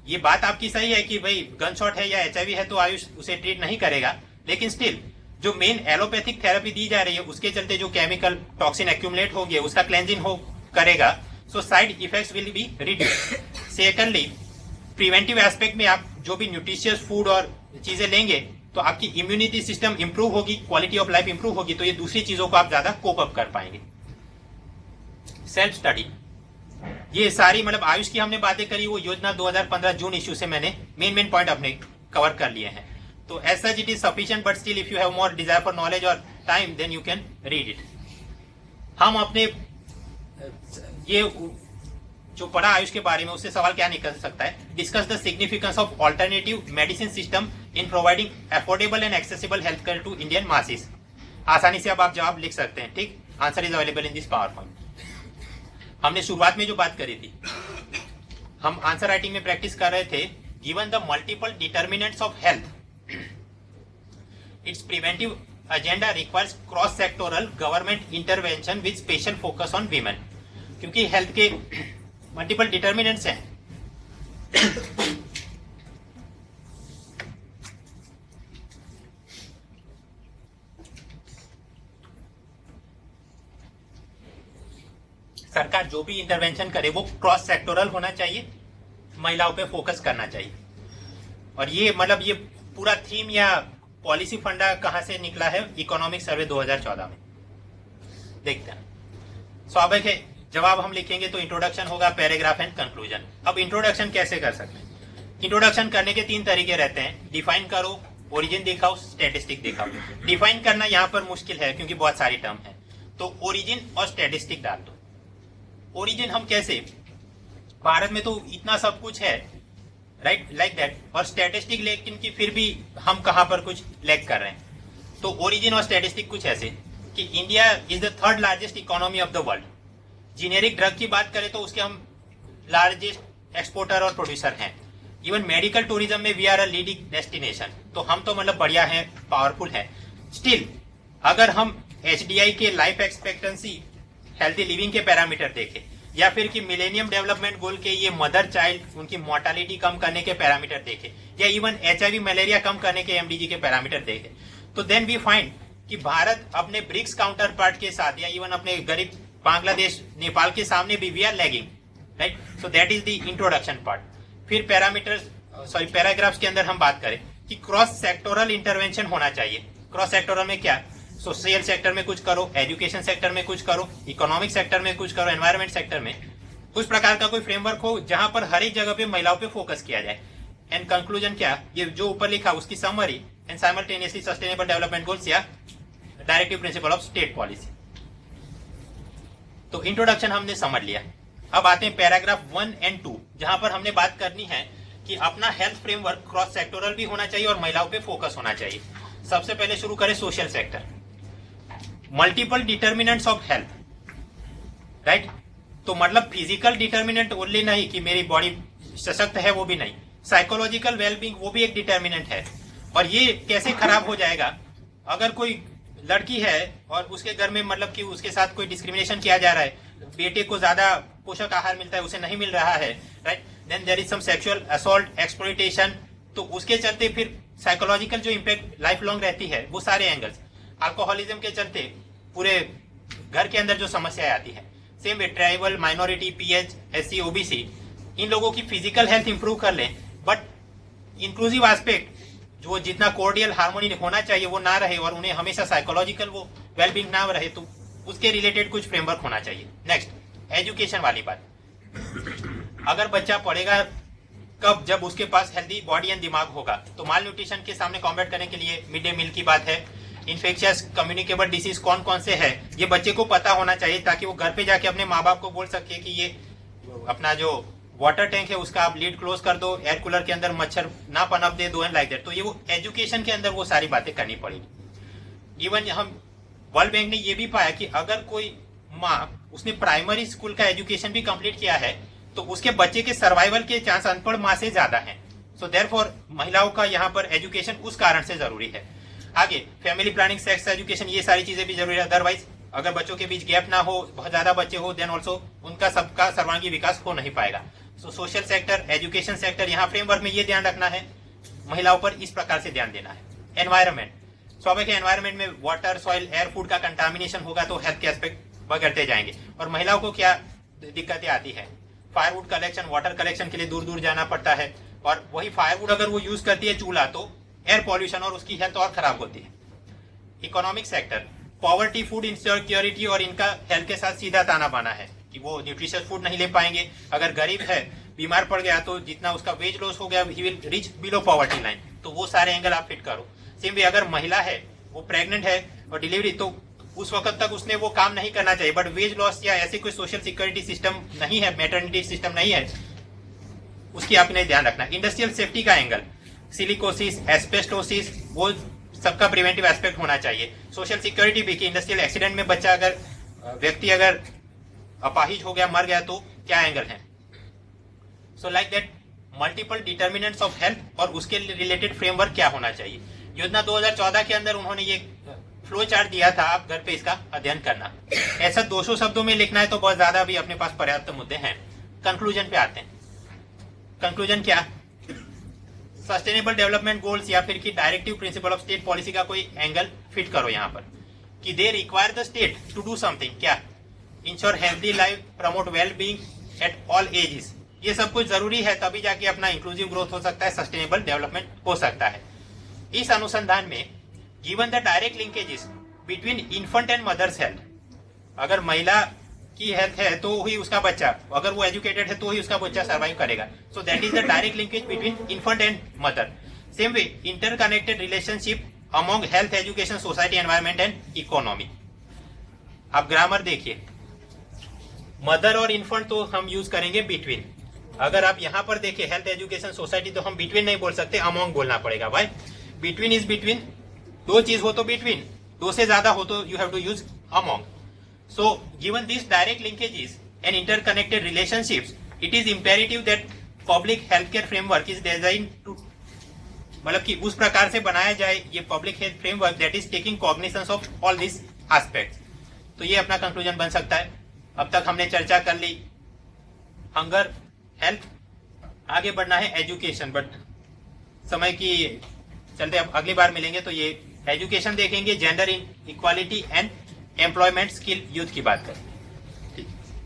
ये बात आपकी सही है कि भाई गन शॉट है या HIV है तो आयुष उसे ट्रीट नहीं करेगा, लेकिन स्टिल जो मेन एलोपैथिक थेरेपी दी जा रही है उसके चलते जो केमिकल टॉक्सिन एक्यूमुलेट हो गया उसका क्लेंजिंग हो करेगा, so side effects will be reduce. Secondly preventive aspect में आप जो भी न्यूट्रिशियस फूड और चीजें लेंगे तो आपकी इम्यूनिटी सिस्टम इंप्रूव होगी, क्वालिटी ऑफ लाइफ इंप्रूव होगी, तो ये दूसरी चीजों को आप ज्यादा कोप अप कर पाएंगे। सेल्फ स्टडी, ये सारी मतलब आयुष की हमने बातें करी, वो योजना 2015 जून इश्यू से मैंने मेन पॉइंट अपने कवर कर लिए हैं। तो as such it is sufficient, but still if you have more desire for knowledge और time then you can read it. हम अपने ये जो पढ़ा आयुष के बारे में उससे सवाल क्या निकल सकता है? Discuss the significance of alternative medicine system in providing affordable and accessible health care to Indian masses. आसानी से अब आप जवाब लिख सकते हैं, ठीक। Answer is available in this PowerPoint. हमने शुरुआत में जो बात करी थी, हम आंसर राइटिंग में प्रैक्टिस कर रहे थे। Given the multiple determinants of health, it's preventive agenda requires cross sectoral government intervention with special focus on women. क्योंकि हेल्थ के मल्टीपल डिटर्मिनेंट्स हैं, सरकार जो भी इंटरवेंशन करे वो क्रॉस सेक्टोरल होना चाहिए, महिलाओं पे फोकस करना चाहिए। और ये मतलब ये पूरा थीम या पॉलिसी फंडा कहां से निकला है? इकोनॉमिक सर्वे 2014 में। देखते हैं। स्वाभाविक है जवाब हम लिखेंगे तो इंट्रोडक्शन होगा, पैराग्राफ एंड कंक्लूजन। अब इंट्रोडक्शन कैसे कर सकते हैं? इंट्रोडक्शन करने के 3 तरीके रहते हैं। डिफाइन करो, ओरिजिन दिखाओ, स्टैटिस्टिक दिखाओ। डिफाइन करना यहाँ पर मुश्किल है क्योंकि बहुत सारी टर्म है, तो ओरिजिन और स्टैटिस्टिक डाल दो। ओरिजिन हम कैसे, भारत में तो इतना सब कुछ है, राइट, लाइक दैट। और स्टैटिस्टिक लेकिन कि फिर भी हम कहां पर कुछ लैग कर रहे हैं। तो ओरिजिन और स्टैटिस्टिक कुछ ऐसे कि India is the 3rd largest economy of the world. Generic drug की बात करें तो उसके हम लार्जेस्ट एक्सपोर्टर और प्रोड्यूसर हैं। इवन मेडिकल टूरिज्म में we are a leading destination, तो हम तो मतलब बढ़िया हैं, पावरफुल हैं। स्टिल अगर हम HDI के लाइफ एक्सपेक्टेंसी, हेल्थी लिविंग के पैरामीटर देखें, या फिर कि मिलेनियम डेवलपमेंट गोल के ये मदर चाइल्ड उनकी मोर्टालिटी कम करने के पैरामीटर देखें, या इवन HIV मलेरिया कम करने के MDG के पैरामीटर देखें, तो देन वी फाइंड कि भारत अपने ब्रिक्स काउंटर पार्ट के साथ या इवन अपने गरीब बांग्लादेश, नेपाल के सामने भी we are lagging, right. So that is the introduction part. फिर पैराग्राफ्स के अंदर हम बात करें कि क्रॉस सेक्टोरल इंटरवेंशन होना चाहिए। क्रॉस सेक्टोरल में क्या? सोशल सेक्टर में कुछ करो, एजुकेशन सेक्टर में कुछ करो, इकोनॉमिक सेक्टर में कुछ करो, एनवायरमेंट सेक्टर में। उस प्रकार का कोई फ्रेमवर्क हो जहां पर हर एक जगह पे महिलाओं पे फोकस किया जाए। एंड कंक्लूजन क्या? ये जो ऊपर लिखा उसकी summary and simultaneously sustainable development goals या directive principle of state policy. तो इंट्रोडक्शन हमने समझ लिया। अब आते हैं पैराग्राफ 1 और 2, जहां पर हमने बात करनी है कि अपना हेल्थ फ्रेमवर्क क्रॉस सेक्टोरल भी होना चाहिए और महिलाओं पे फोकस होना चाहिए। सबसे पहले शुरू करें social sector. Multiple determinants of health, right. तो मतलब फिजिकल डिटर्मिनेंट ओनली नहीं कि मेरी बॉडी सशक्त है, वो भी नहीं, साइकोलॉजिकल वेलबींग वो भी एक डिटर्मिनेंट है। और ये कैसे खराब हो जाएगा? अगर कोई लड़की है और उसके घर में मतलब कि उसके साथ कोई डिस्क्रिमिनेशन किया जा रहा है, बेटे को ज्यादा पोषक आहार मिलता है, उसे नहीं मिल रहा है, right, then there is some sexual assault, exploitation, तो उसके चलते फिर साइकोलॉजिकल जो इम्पैक्ट लाइफ लॉन्ग रहती है वो सारे एंगल्स। अल्कोहलिज्म के चलते पूरे घर के अंदर जो समस्याएं आती है, सेम वे tribal, minority, PH, SC, OBC, इन लोगों की फिजिकल हेल्थ इंप्रूव कर लें, बट इंक्लूसिव एस्पेक्ट जो जितना कोर्डियल हार्मोनी होना चाहिए वो ना रहे और उन्हें हमेशा साइकोलॉजिकल वो वेलबींग ना रहे, तो उसके रिलेटेड कुछ फ्रेमवर्क होना चाहिए। नेक्स्ट, एजुकेशन वाली बात। अगर बच्चा पढ़ेगा कब? जब उसके पास हेल्दी बॉडी एंड दिमाग होगा। तो माल न्यूट्रिशन के सामने कॉम्बैट करने के लिए मिड डे मील की बात है। इन्फेक्शियस कम्युनिकेबल डिसीज कौन कौन से है ये बच्चे को पता होना चाहिए, ताकि वो घर पे जाके अपने माँ बाप को बोल सके कि ये अपना जो वाटर टैंक है उसका आप लीड क्लोज कर दो, एयर कूलर के अंदर मच्छर ना पनप दे दो, एंड लाइक दैट। तो ये वो एजुकेशन के अंदर वो सारी बातें करनी पड़ेगी। इवन हम वर्ल्ड बैंक ने ये भी पाया कि अगर कोई माँ उसने प्राइमरी स्कूल का एजुकेशन भी कंप्लीट किया है तो उसके बच्चे के सर्वाइवल के चांस अनपढ़ माँ से ज्यादा हैं। सो देयरफॉर महिलाओं का यहाँ पर एजुकेशन उस कारण से जरूरी है। आगे फैमिली प्लानिंग, सेक्स एजुकेशन, ये सारी चीजें भी जरूरी है। अदरवाइज अगर बच्चों के बीच गैप ना हो, बहुत ज्यादा बच्चे हो, देन ऑल्सो उनका सबका सर्वांगीण विकास हो नहीं पाएगा। सो सोशल सेक्टर, एजुकेशन सेक्टर, यहाँ फ्रेमवर्क में ये ध्यान रखना है, महिलाओं पर इस प्रकार से ध्यान देना है। एनवायरमेंट, स्वाभाविक एनवायरमेंट में वाटर, सॉइल, एयर, फूड का कंटामिनेशन होगा तो हेल्थ के एस्पेक्ट बगड़ते जाएंगे। और महिलाओं को क्या दिक्कतें आती है? फायरवुड कलेक्शन, वाटर कलेक्शन के लिए दूर दूर जाना पड़ता है, और वही फायरवुड अगर वो यूज करती है चूल्हा तो एयर पॉल्यूशन और उसकी हेल्थ और खराब होती है। Economic sector, poverty, food insecurity और इनका हेल्थ के साथ सीधा ताना बाना है कि वो न्यूट्रिशियस फूड नहीं ले पाएंगे। अगर गरीब है, बीमार पड़ गया तो जितना उसका वेज लॉस हो गया, he will reach below poverty line. तो वो सारे एंगल आप फिट करो। सेम वे अगर महिला है, वो प्रेग्नेंट है और डिलीवरी, तो उस वक्त तक उसने वो काम नहीं करना चाहिए। बट वेज लॉस या ऐसे कोई सोशल सिक्योरिटी सिस्टम नहीं है, मैटरनिटी सिस्टम नहीं है, उसकी आपने ध्यान रखना। इंडस्ट्रियल सेफ्टी का एंगल, सिलिकोसिस, एस्बेस्टोसिस, वो सबका प्रिवेंटिव एस्पेक्ट होना चाहिए। सोशल सिक्योरिटी भी कि इंडस्ट्रियल एक्सीडेंट में बच्चा अगर व्यक्ति अगर अपाहिज हो गया, मर गया, तो क्या एंगल है। So like that multiple determinants of health और उसके रिलेटेड फ्रेमवर्क क्या होना चाहिए। योजना 2014 के अंदर उन्होंने ये फ्लो चार्ट दिया था, आप घर पे इसका अध्ययन करना। ऐसा 200 शब्दों में लिखना है तो बहुत ज्यादा भी अपने पास पर्याप्त मुद्दे हैं। कंक्लूजन पे आते हैं। कंक्लूजन क्या? सस्टेनेबल डेवलपमेंट गोल्स या फिर की directive principle of state policy का कोई एंगल फिट करो यहाँ पर कि they require the state to do something. क्या? Ensure healthy life, promote well being at all ages. ये सब कुछ जरूरी है, तभी जाके अपना इंक्लूसिव ग्रोथ हो सकता है, सस्टेनेबल डेवलपमेंट हो सकता है। इस अनुसंधान में given the direct linkages between infant and mother's health, अगर महिला की हेल्थ है तो ही उसका बच्चा, अगर वो एजुकेटेड है तो ही उसका बच्चा सर्वाइव करेगा। सो that is the direct linkage between infant and mother. Same way interconnected relationship among health, education, society, environment and economy. आप ग्रामर देखिए, मदर और इन्फेंट तो हम यूज करेंगे बिटवीन। अगर आप यहाँ पर देखिए हेल्थ, एजुकेशन, सोसाइटी, तो हम बिटवीन नहीं बोल सकते, अमॉन्ग बोलना पड़ेगा। भाई बिटवीन इज बिटवीन, दो चीज हो तो बिटवीन, दो से ज्यादा हो तो you have to use among. So, given these direct linkages and interconnected relationships, it is imperative that public healthcare framework is designed to, मतलब कि उस प्रकार से बनाया जाए ये public health framework that is taking cognizance of all these aspects। तो ये अपना कंक्लूजन बन सकता है। अब तक हमने चर्चा कर ली हंगर, हेल्थ, आगे बढ़ना है एजुकेशन, बट समय की चलते अब अगली बार मिलेंगे तो ये एजुकेशन देखेंगे, gender in equality and employment skill youth की बात करें।